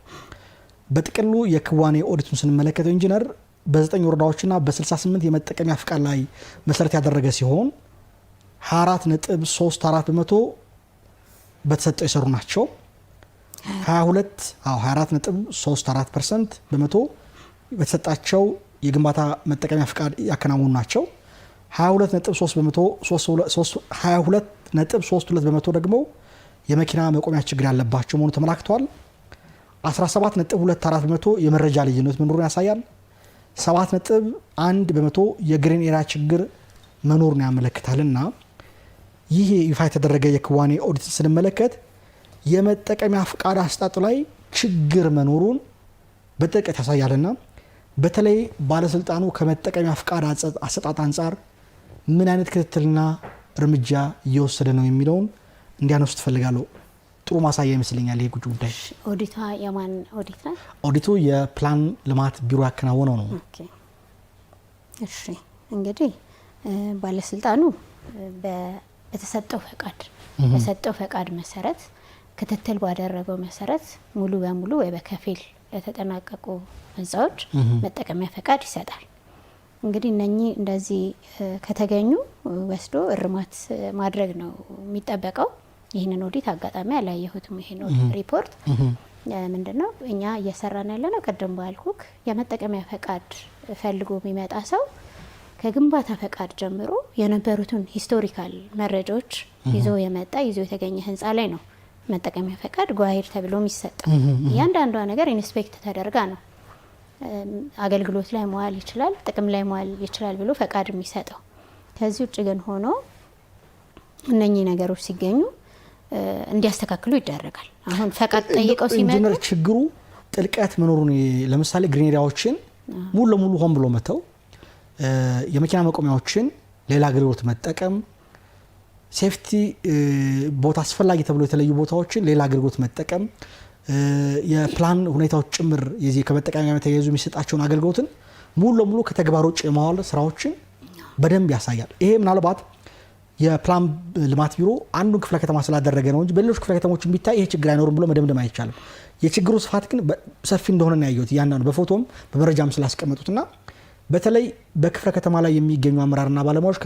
A: በጥቅሉ የክዋኔ ኦዲቱን ስንመለከተው ኢንጂነር በ9 ወረዳዎችና በ68 የመጠቀሚያ ፍቃድ ላይ መሰረት ያደረገ ሲሆን 24.34% በተሰጠው የሰሩ ናቸው። 24.34% በመቶ በተሰጣቸው የግንባታ መጠቀሚያ ፍቃድ ያከናወኑ ናቸው። 22.32% ደግሞ የመኪና መቆሚያ ችግር ያለባቸው መሆኑ ተመላክቷል። 17.24% የመረጃ ልዩነት መኖሩን ያሳያል። 7.1% የግሪን ኤሪያ ችግር መኖሩን ያመለክታልና ይህ ይፋ የተደረገ የክዋኔ ኦዲት ስንመለከት የመጠቀሚያ ፍቃድ አሰጣጥ ላይ ችግር መኖሩን በጥልቀት ያሳያልና በተለይ ባለስልጣኑ ከመጠቀሚያ ፍቃድ አሰጣጥ አንጻር ምን አይነት ክትትልና እርምጃ እየወሰደ ነው የሚለውን እንዲያነሱ ትፈልጋለሁ። ጥሩ ማሳያ ይመስለኛል ይሄ ጉዳይ።
B: ኦዲቷ የማን ኦዲት ነው?
A: ኦዲቱ የፕላን ልማት ቢሮ ያከናወነው ነው።
B: ኦኬ እሺ። እንግዲህ ባለስልጣኑ በተሰጠው ፈቃድ መሰረት ክትትል ባደረገው መሰረት ሙሉ በሙሉ ወይ በከፊል የተጠናቀቁ ህንጻዎች መጠቀሚያ ፈቃድ ይሰጣል። እንግዲህ እነኚህ እንደዚህ ከተገኙ ወስዶ እርማት ማድረግ ነው የሚጠበቀው። ይህንን ኦዲት አጋጣሚ ያላየሁትም ይሄን ሪፖርት ምንድነው እኛ እየሰራን ያለነው ቅድም ባልኩክ የመጠቀሚያ ፈቃድ ፈልጎ የሚመጣ ሰው ከግንባታ ፈቃድ ጀምሮ የነበሩትን ሂስቶሪካል መረጃዎች ይዞ የተገኘ ህንጻ ላይ ነው መጠቀሚያ ፈቃድ ጓሄድ ተብሎ የሚሰጠው። እያንዳንዷ ነገር ኢንስፔክት ተደርጋ ነው አገልግሎት ላይ መዋል ይችላል፣ ጥቅም ላይ መዋል ይችላል ብሎ ፈቃድ የሚሰጠው። ከዚህ ውጭ ግን ሆኖ እነኚህ ነገሮች ሲገኙ እንዲያስተካክሉ ይደረጋል። አሁን ፈቃድ ጠይቀው ሲመጡ
A: ኢንጂነር ችግሩ ጥልቀት መኖሩን ለምሳሌ ግሪን ኤሪያዎችን ሙሉ ለሙሉ ሆን ብሎ መተው፣ የመኪና መቆሚያዎችን ሌላ አገልግሎት መጠቀም፣ ሴፍቲ ቦታ አስፈላጊ ተብሎ የተለዩ ቦታዎችን ሌላ አገልግሎት መጠቀም፣ የፕላን ሁኔታዎች ጭምር የዚህ ከመጠቀሚያ ጋር ተያይዞ የሚሰጣቸውን አገልግሎትን ሙሉ ለሙሉ ከተግባር ውጭ የማዋል ስራዎችን በደንብ ያሳያል። ይሄ ምናልባት የፕላን ልማት ቢሮ አንዱን ክፍለ ከተማ ስላደረገ ነው እንጂ በሌሎች ክፍለ ከተሞች ቢታይ ይሄ ችግር አይኖርም ብሎ መደምደም አይቻልም። የችግሩ ስፋት ግን ሰፊ እንደሆነ ነው ያየሁት። ያንዳንዱ በፎቶም በመረጃም ስላስቀመጡትና በተለይ በክፍለ ከተማ ላይ የሚገኙ አመራርና ባለሙያዎች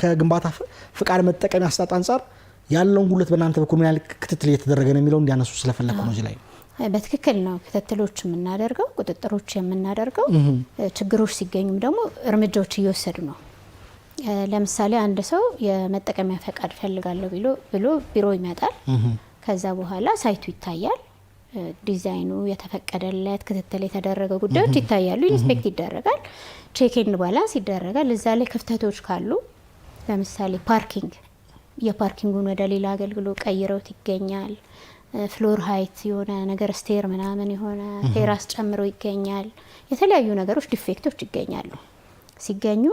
A: ከግንባታ ፍቃድ መጠቀሚያ አሰጣጥ አንጻር ያለውን ጉለት በእናንተ በኩል ምን ያህል ክትትል እየተደረገ ነው የሚለው እንዲያነሱ ስለፈለኩ ነው። እዚህ ላይ
B: በትክክል ነው ክትትሎች የምናደርገው፣ ቁጥጥሮች የምናደርገው። ችግሮች ሲገኙም ደግሞ እርምጃዎች እየወሰዱ ነው። ለምሳሌ አንድ ሰው የመጠቀሚያ ፈቃድ ፈልጋለሁ ብሎ ቢሮ ይመጣል። ከዛ በኋላ ሳይቱ ይታያል። ዲዛይኑ የተፈቀደለት ክትትል የተደረገው ጉዳዮች ይታያሉ፣ ኢንስፔክት ይደረጋል፣ ቼክ ኤንድ ባላንስ ይደረጋል። እዛ ላይ ክፍተቶች ካሉ ለምሳሌ የፓርኪንጉን ወደ ሌላ አገልግሎት ቀይረውት ይገኛል። ፍሎር ሃይት የሆነ ነገር ስቴር ምናምን የሆነ ቴራስ ጨምሮ ይገኛል። የተለያዩ ነገሮች ዲፌክቶች ይገኛሉ። ሲገኙ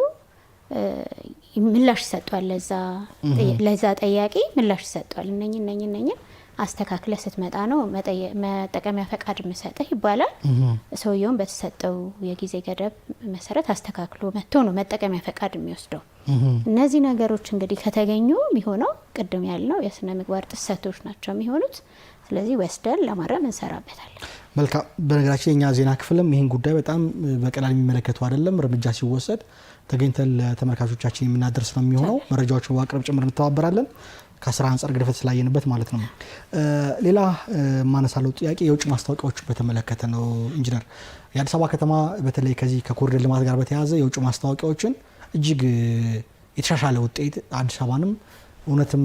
B: ምላሽ ይሰጣል። ለዛ ጠያቂ ምላሽ ይሰጣል። እነኚህ አስተካክለ ስትመጣ ነው መጠቀሚያ ፈቃድ መሰጠህ ይባላል። ሰውየውን በተሰጠው የጊዜ ገደብ መሰረት አስተካክሎ መጥቶ ነው መጠቀሚያ ፈቃድ የሚወስደው። እነዚህ ነገሮች እንግዲህ ከተገኙ የሚሆነው ቅድም ያልነው የስነ ምግባር ጥሰቶች ናቸው የሚሆኑት። ስለዚህ ወስደን ለማረም እንሰራበታለን።
A: መልካም። በነገራችን የኛ ዜና ክፍልም ይህን ጉዳይ በጣም በቀላል የሚመለከተው አይደለም። እርምጃ ሲወሰድ ተገኝተን ለተመልካቾቻችን የምናደርስ ነው የሚሆነው። መረጃዎችን በማቅረብ ጭምር እንተባበራለን። ከስራ አንጻር ግድፈት ስላየንበት ማለት ነው። ሌላ ማነሳለው ጥያቄ የውጭ ማስታወቂያዎች በተመለከተ ነው። ኢንጂነር የአዲስ አበባ ከተማ በተለይ ከዚህ ከኮሪደር ልማት ጋር በተያያዘ የውጭ ማስታወቂያዎችን እጅግ የተሻሻለ ውጤት አዲስ አበባንም እውነትም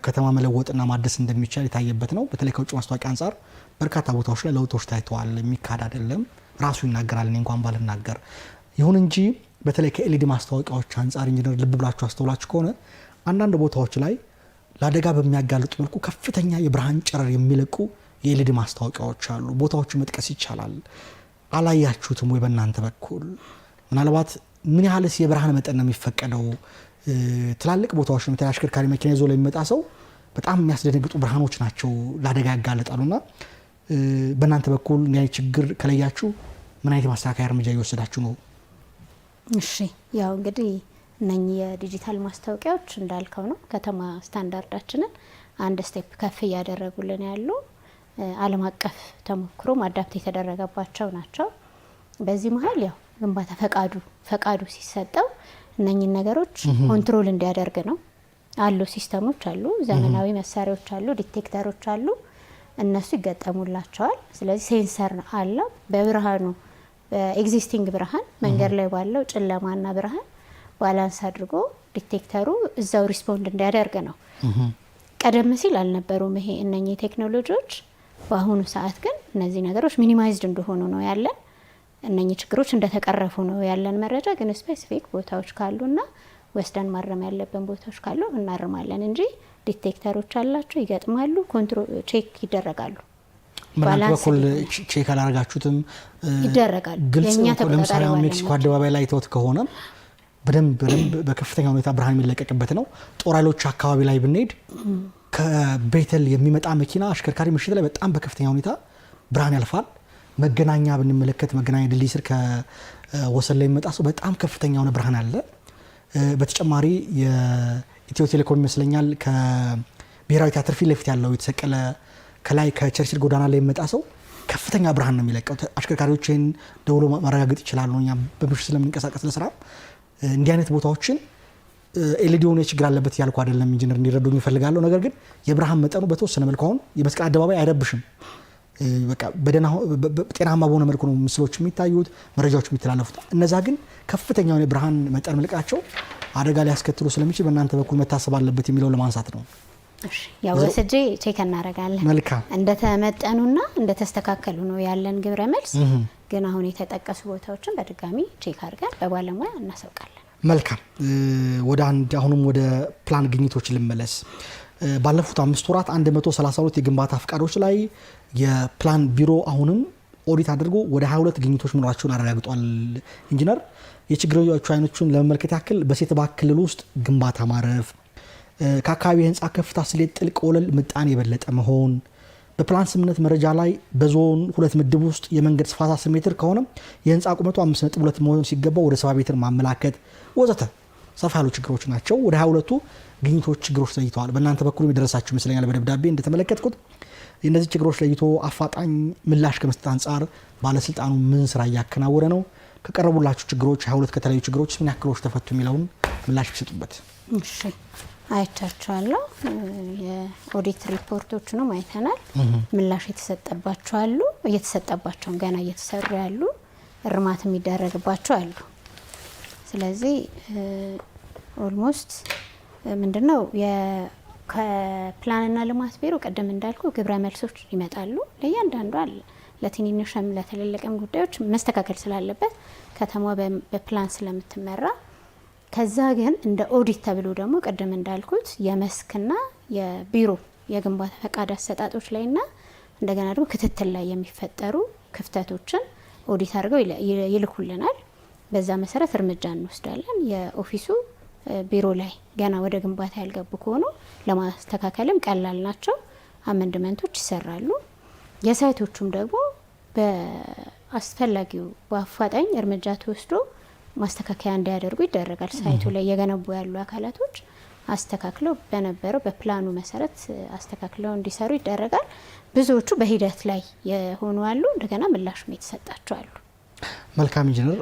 A: ከተማ መለወጥና ማደስ እንደሚቻል የታየበት ነው። በተለይ ከውጭ ማስታወቂያ አንጻር በርካታ ቦታዎች ላይ ለውጦች ታይተዋል። የሚካድ አይደለም፣ ራሱ ይናገራል፣ እኔ እንኳን ባልናገር። ይሁን እንጂ በተለይ ከኤልኢዲ ማስታወቂያዎች አንጻር ኢንጂነር ልብ ብላችሁ አስተውላችሁ ከሆነ አንዳንድ ቦታዎች ላይ ለአደጋ በሚያጋልጡ መልኩ ከፍተኛ የብርሃን ጨረር የሚለቁ የኤልኢዲ ማስታወቂያዎች አሉ። ቦታዎችን መጥቀስ ይቻላል። አላያችሁትም ወይ? በእናንተ በኩል ምናልባት ምን ያህልስ የብርሃን መጠን ነው የሚፈቀደው? ትላልቅ ቦታዎች ነው አሽከርካሪ መኪና ይዞ ለሚመጣ ሰው በጣም የሚያስደነግጡ ብርሃኖች ናቸው፣ ለአደጋ ያጋለጣሉና በእናንተ በኩል ምን አይነት ችግር ከለያችሁ ምን አይነት ማስተካከያ እርምጃ እየወሰዳችሁ ነው?
B: እሺ ያው እንግዲህ እነኚህ የዲጂታል ማስታወቂያዎች እንዳልከው ነው ከተማ ስታንዳርዳችንን አንድ ስቴፕ ከፍ እያደረጉልን ያሉ ዓለም አቀፍ ተሞክሮ አዳፕት የተደረገባቸው ናቸው። በዚህ መሀል ያው ግንባታ ፈቃዱ ሲሰጠው እነኚህ ነገሮች ኮንትሮል እንዲያደርግ ነው። አሉ ሲስተሞች አሉ፣ ዘመናዊ መሳሪያዎች አሉ፣ ዲቴክተሮች አሉ፣ እነሱ ይገጠሙላቸዋል። ስለዚህ ሴንሰር አለ። በብርሃኑ በኤግዚስቲንግ ብርሃን መንገድ ላይ ባለው ጨለማና ብርሃን ባላንስ አድርጎ ዲቴክተሩ እዛው ሪስፖንድ እንዲያደርግ ነው። ቀደም ሲል አልነበሩም ይሄ እነኚህ ቴክኖሎጂዎች። በአሁኑ ሰዓት ግን እነዚህ ነገሮች ሚኒማይዝድ እንደሆኑ ነው ያለን። እነኚህ ችግሮች እንደተቀረፉ ነው ያለን መረጃ። ግን ስፔሲፊክ ቦታዎች ካሉና ወስደን ማረም ያለብን ቦታዎች ካሉ እናርማለን እንጂ ዲቴክተሮች አላቸው፣ ይገጥማሉ፣ ኮንትሮል ቼክ ይደረጋሉ።
A: በእናንተ በኩል ቼክ አላረጋችሁትም?
B: ይደረጋሉ።
A: ግልጽ ለምሳሌ ሜክሲኮ አደባባይ ላይ ተወት ከሆነ በደንብ በከፍተኛ ሁኔታ ብርሃን የሚለቀቅበት ነው። ጦር ኃይሎች አካባቢ ላይ ብንሄድ ከቤተል የሚመጣ መኪና አሽከርካሪ ምሽት ላይ በጣም በከፍተኛ ሁኔታ ብርሃን ያልፋል። መገናኛ ብንመለከት መገናኛ ድልድይ ስር ከወሰን ላይ የሚመጣ ሰው በጣም ከፍተኛ የሆነ ብርሃን አለ። በተጨማሪ የኢትዮ ቴሌኮም ይመስለኛል ከብሔራዊ ቲያትር ፊት ለፊት ያለው የተሰቀለ ከላይ ከቸርችል ጎዳና ላይ የሚመጣ ሰው ከፍተኛ ብርሃን ነው የሚለቀው። አሽከርካሪዎችን ደውሎ ማረጋገጥ ይችላሉ። እኛ በምሽት ስለምንቀሳቀስ ለስራ እንዲህ አይነት ቦታዎችን ኤልኢዲ ሆነ ችግር አለበት ያልኩ አይደለም፣ ኢንጂነር እንዲረዱኝ ይፈልጋለሁ። ነገር ግን የብርሃን መጠኑ በተወሰነ መልኩ አሁን የመስቀል አደባባይ አይረብሽም። በቃ ጤናማ በሆነ መልኩ ነው ምስሎች የሚታዩት፣ መረጃዎች የሚተላለፉት። እነዛ ግን ከፍተኛ የሆነ ብርሃን መጠን መልቀቃቸው አደጋ ሊያስከትሉ ስለሚችል በእናንተ በኩል መታሰብ አለበት የሚለው ለማንሳት ነው።
B: እሺ ያው ወስጄ ቼክ እናደርጋለን።
A: መልካም።
B: እንደተመጠኑና እንደተስተካከሉ ነው ያለን ግብረ መልስ። ግን አሁን የተጠቀሱ ቦታዎችን በድጋሚ ቼክ አድርገን በባለሙያ እናሳውቃለን። መልካም። አሁንም ወደ ፕላን ግኝቶች ልመለስ። ባለፉት 5 ወራት 132 የግንባታ ፍቃዶች ላይ የፕላን ቢሮ አሁንም ኦዲት አድርጎ ወደ 22 ግኝቶች መኖራቸውን አረጋግጧል። ኢንጂነር የችግሮቹ አይኖቹን ለመመልከት ያክል በሴተባ ክልል ውስጥ ግንባታ ማረፍ፣ ከአካባቢ የህንፃ ከፍታ ስሌት ጥልቅ ወለል ምጣኔ የበለጠ መሆን፣ በፕላን ስምምነት መረጃ ላይ በዞን 2 ምድብ ውስጥ የመንገድ ስፋት 10 ሜትር ከሆነ የህንፃ ቁመቱ 5.2 መሆን ሲገባው ወደ 7 ሜትር ማመላከት ወዘተ ሰፋ ያሉ ችግሮች ናቸው። ወደ 22ቱ ግኝቶች ችግሮች ለይተዋል። በእናንተ በኩል የደረሳችሁ ይመስለኛል በደብዳቤ እንደተመለከትኩት። እነዚህ ችግሮች ለይቶ አፋጣኝ ምላሽ ከመስጠት አንጻር ባለስልጣኑ ምን ስራ እያከናወነ ነው? ከቀረቡላችሁ ችግሮች 22 ከተለያዩ ችግሮች ምን ያክሎች ተፈቱ የሚለውን ምላሽ ቢሰጡበት። እሺ አይቻቸዋለሁ። የኦዲት ሪፖርቶችንም አይተናል። ምላሽ የተሰጠባቸው አሉ፣ እየተሰጠባቸውን ገና እየተሰሩ ያሉ፣ እርማት የሚደረግባቸው አሉ። ስለዚህ ኦልሞስት ምንድነው ከፕላንና ልማት ቢሮ ቀደም እንዳልኩ ግብረ መልሶች ይመጣሉ። ለእያንዳንዱ አለ ለትንንሽም ለትልልቅም ጉዳዮች መስተካከል ስላለበት ከተማ በፕላን ስለምትመራ ከዛ ግን እንደ ኦዲት ተብሎ ደግሞ ቀደም እንዳልኩት የመስክና የቢሮ የግንባታ ፈቃድ አሰጣጦች ላይና እንደገና ደግሞ ክትትል ላይ የሚፈጠሩ ክፍተቶችን ኦዲት አድርገው ይልኩልናል። በዛ መሰረት እርምጃ እንወስዳለን። የኦፊሱ ቢሮ ላይ ገና ወደ ግንባታ ያልገቡ ከሆኑ ለማስተካከልም ቀላል ናቸው። አመንድመንቶች ይሰራሉ። የሳይቶቹም ደግሞ በአስፈላጊው በአፋጣኝ እርምጃ ተወስዶ ማስተካከያ እንዲያደርጉ ይደረጋል። ሳይቱ ላይ የገነቡ ያሉ አካላቶች አስተካክለው በነበረው በፕላኑ መሰረት አስተካክለው እንዲሰሩ ይደረጋል። ብዙዎቹ በሂደት ላይ የሆኑ አሉ፣ እንደገና ምላሽም የተሰጣቸው አሉ።
A: መልካም ኢንጂነር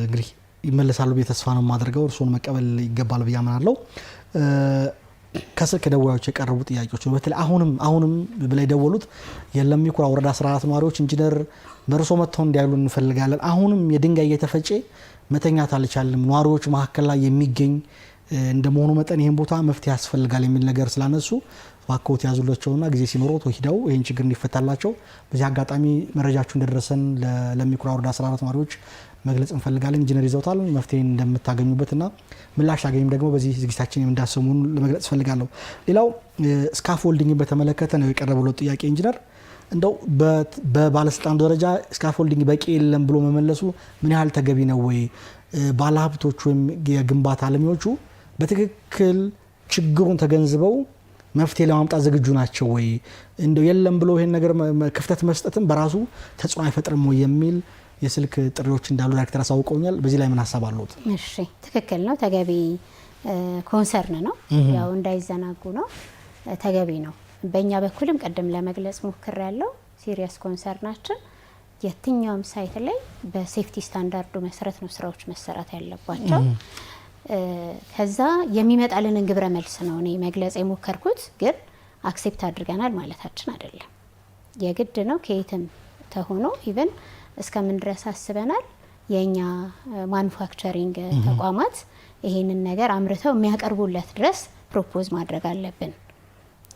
A: እንግዲህ ይመለሳሉ ብዬ ተስፋ ነው የማደርገው። እርስዎን መቀበል ይገባል ብዬ አምናለሁ። ከስልክ ደዋዮች የቀረቡ ጥያቄዎች ነው በተለይ አሁንም ብለው የደወሉት የለሚኩራ ወረዳ 14 ነዋሪዎች ኢንጂነር በርሶ መጥተው እንዲያሉ እንፈልጋለን። አሁንም የድንጋይ እየተፈጨ መተኛት አልቻልንም። ነዋሪዎች መካከል ላይ የሚገኝ እንደመሆኑ መጠን ይሄን ቦታ መፍትሄ ያስፈልጋል የሚል ነገር ስላነሱ ባኮት ያዙላቸውና ጊዜ ሲኖሩት ወሂደው ይሄን ችግር እንዲፈታላቸው በዚህ አጋጣሚ መረጃችሁ እንደደረሰን ለለሚኩራ ወረዳ 14 ነዋሪዎች መግለጽ እንፈልጋለን። ኢንጂነር ይዘውታል መፍትሄ እንደምታገኙበትና ምላሽ አገኝም ደግሞ በዚህ ዝግጅታችን እንዳሰሙን ለመግለጽ ፈልጋለሁ። ሌላው ስካፎልዲንግ በተመለከተ ነው የቀረበው ጥያቄ ኢንጂነር እንደው በባለስልጣን ደረጃ ስካፎልዲንግ በቂ የለም ብሎ መመለሱ ምን ያህል ተገቢ ነው ወይ? ባለሀብቶች ወይም የግንባታ አለሚዎቹ በትክክል ችግሩን ተገንዝበው መፍትሄ ለማምጣት ዝግጁ ናቸው ወይ? እንደው የለም ብሎ ይሄን ነገር ክፍተት መስጠትም በራሱ ተጽዕኖ አይፈጥርም ወይ የሚል የስልክ ጥሪዎች እንዳሉ ዳይሬክተር አሳውቀውኛል። በዚህ ላይ ምን ሀሳብ አለዎት?
B: እሺ ትክክል ነው፣ ተገቢ ኮንሰርን ነው። ያው እንዳይዘናጉ ነው፣ ተገቢ ነው። በእኛ በኩልም ቀደም ለመግለጽ ሞክር ያለው ሲሪየስ ኮንሰርናችን የትኛውም ሳይት ላይ በሴፍቲ ስታንዳርዱ መሰረት ነው ስራዎች መሰራት ያለባቸው። ከዛ የሚመጣልንን ግብረ መልስ ነው እኔ መግለጽ የሞከርኩት። ግን አክሴፕት አድርገናል ማለታችን አይደለም። የግድ ነው ከየትም ተሆኖ ኢቨን እስከምን ድረስ አስበናል። የኛ ማኑፋክቸሪንግ ተቋማት ይሄንን ነገር አምርተው የሚያቀርቡለት ድረስ ፕሮፖዝ ማድረግ አለብን።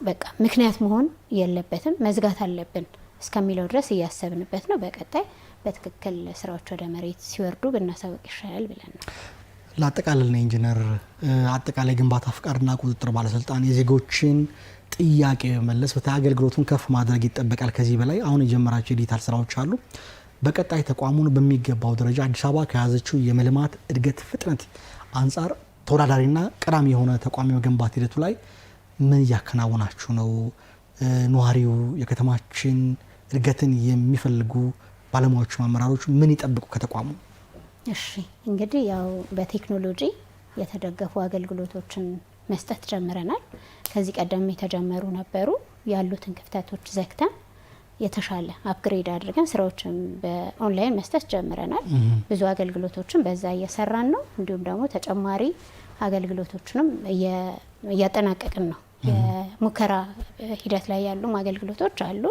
B: በቃ ምክንያት መሆን የለበትም መዝጋት አለብን እስከሚለው ድረስ እያሰብንበት ነው። በቀጣይ በትክክል ስራዎች ወደ መሬት ሲወርዱ ብናሳውቅ ይሻላል ብለን ነው።
A: ለአጠቃላይ ኢንጂነር አጠቃላይ ግንባታ ፍቃድና ቁጥጥር ባለስልጣን የዜጎችን ጥያቄ መመለስ በተለይ አገልግሎቱን ከፍ ማድረግ ይጠበቃል። ከዚህ በላይ አሁን የጀመራቸው ዲጂታል ስራዎች አሉ። በቀጣይ ተቋሙን በሚገባው ደረጃ አዲስ አበባ ከያዘችው የመልማት እድገት ፍጥነት አንጻር ተወዳዳሪና ቀዳሚ የሆነ ተቋም የመገንባት ሂደቱ ላይ ምን እያከናወናችሁ ነው? ነዋሪው የከተማችን እድገትን የሚፈልጉ ባለሙያዎች አመራሮች ምን ይጠብቁ ከተቋሙ?
B: እሺ እንግዲህ ያው በቴክኖሎጂ የተደገፉ አገልግሎቶችን መስጠት ጀምረናል። ከዚህ ቀደም የተጀመሩ ነበሩ፣ ያሉትን ክፍተቶች ዘግተን የተሻለ አፕግሬድ አድርገን ስራዎችን በኦንላይን መስጠት ጀምረናል። ብዙ አገልግሎቶችን በዛ እየሰራን ነው። እንዲሁም ደግሞ ተጨማሪ አገልግሎቶችንም እያጠናቀቅን ነው። የሙከራ ሂደት ላይ ያሉ አገልግሎቶች አሉ።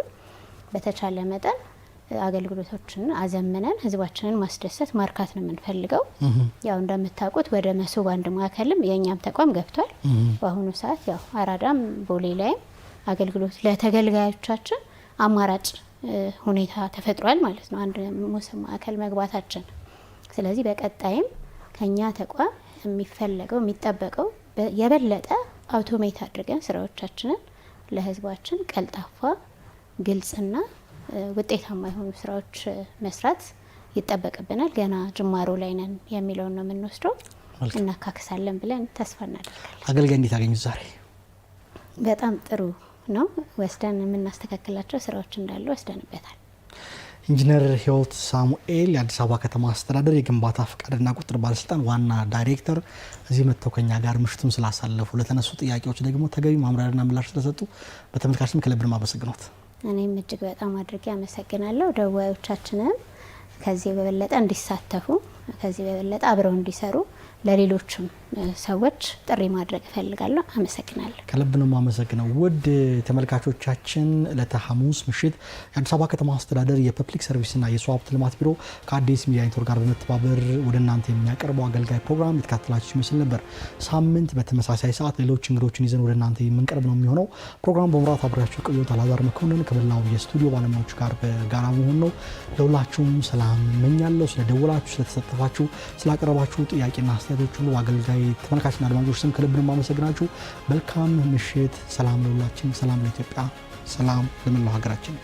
B: በተቻለ መጠን አገልግሎቶችን አዘምነን ህዝባችንን ማስደሰት ማርካት ነው የምንፈልገው። ያው እንደምታውቁት ወደ መሶብ አንድ ማዕከልም የኛም ተቋም ገብቷል። በአሁኑ ሰዓት ያው አራዳም ቦሌ ላይም አገልግሎት ለተገልጋዮቻችን አማራጭ ሁኔታ ተፈጥሯል ማለት ነው አንድ መሶብ ማዕከል መግባታችን። ስለዚህ በቀጣይም ከኛ ተቋም የሚፈለገው የሚጠበቀው የበለጠ አውቶሜት አድርገን ስራዎቻችንን ለህዝባችን ቀልጣፋ፣ ግልጽና ውጤታማ የሆኑ ስራዎች መስራት ይጠበቅብናል። ገና ጅማሮ ላይ ነን የሚለውን ነው የምንወስደው። እናካክሳለን ብለን ተስፋ እናደርጋለን።
A: አገልጋይ እንዴት አገኙት ዛሬ?
B: በጣም ጥሩ ነው። ወስደን የምናስተካክላቸው ስራዎች እንዳሉ ወስደንበታል።
A: ኢንጂነር ህይወት ሳሙኤል የአዲስ አበባ ከተማ አስተዳደር የግንባታ ፍቃድና ቁጥጥር ባለስልጣን ዋና ዳይሬክተር እዚህ መጥተው ከኛ ጋር ምሽቱን ስላሳለፉ ለተነሱ ጥያቄዎች ደግሞ ተገቢ ማብራሪያና ምላሽ ስለሰጡ በተመልካችም ከልብ ነው የማመሰግነው።
B: እኔም እጅግ በጣም አድርጌ አመሰግናለሁ። ደዋዮቻችንን ከዚህ በበለጠ እንዲሳተፉ ከዚህ በበለጠ አብረው እንዲሰሩ ለሌሎችም ሰዎች ጥሪ ማድረግ እፈልጋለሁ። አመሰግናለሁ።
A: ከልብ ነው የማመሰግነው። ውድ ተመልካቾቻችን ዕለተ ሐሙስ ምሽት የአዲስ አበባ ከተማ አስተዳደር የፐብሊክ ሰርቪስና የሰው ሀብት ልማት ቢሮ ከአዲስ ሚዲያ ኔትወርክ ጋር በመተባበር ወደ እናንተ የሚያቀርበው አገልጋይ ፕሮግራም የተካተላችሁ ይመስል ነበር። ሳምንት በተመሳሳይ ሰዓት ሌሎች እንግዶችን ይዘን ወደ እናንተ የምንቀርብ ነው የሚሆነው። ፕሮግራም በመምራት አብራችሁ ቆዩት። አላዛር መኮንን ከመላው የስቱዲዮ ባለሙያዎች ጋር በጋራ መሆን ነው። ለሁላችሁም ሰላም እመኛለሁ። ስለደወላችሁ፣ ስለተሳተፋችሁ፣ ስላቀረባችሁ ጥያቄና አስተያየቶች ሁሉ አገልጋይ ተመልካችና አድማጮች ስም ከልብ ነው የማመሰግናችሁ። መልካም ምሽት። ሰላም ለሁላችን፣ ሰላም ለኢትዮጵያ፣ ሰላም ለመላው ሀገራችን።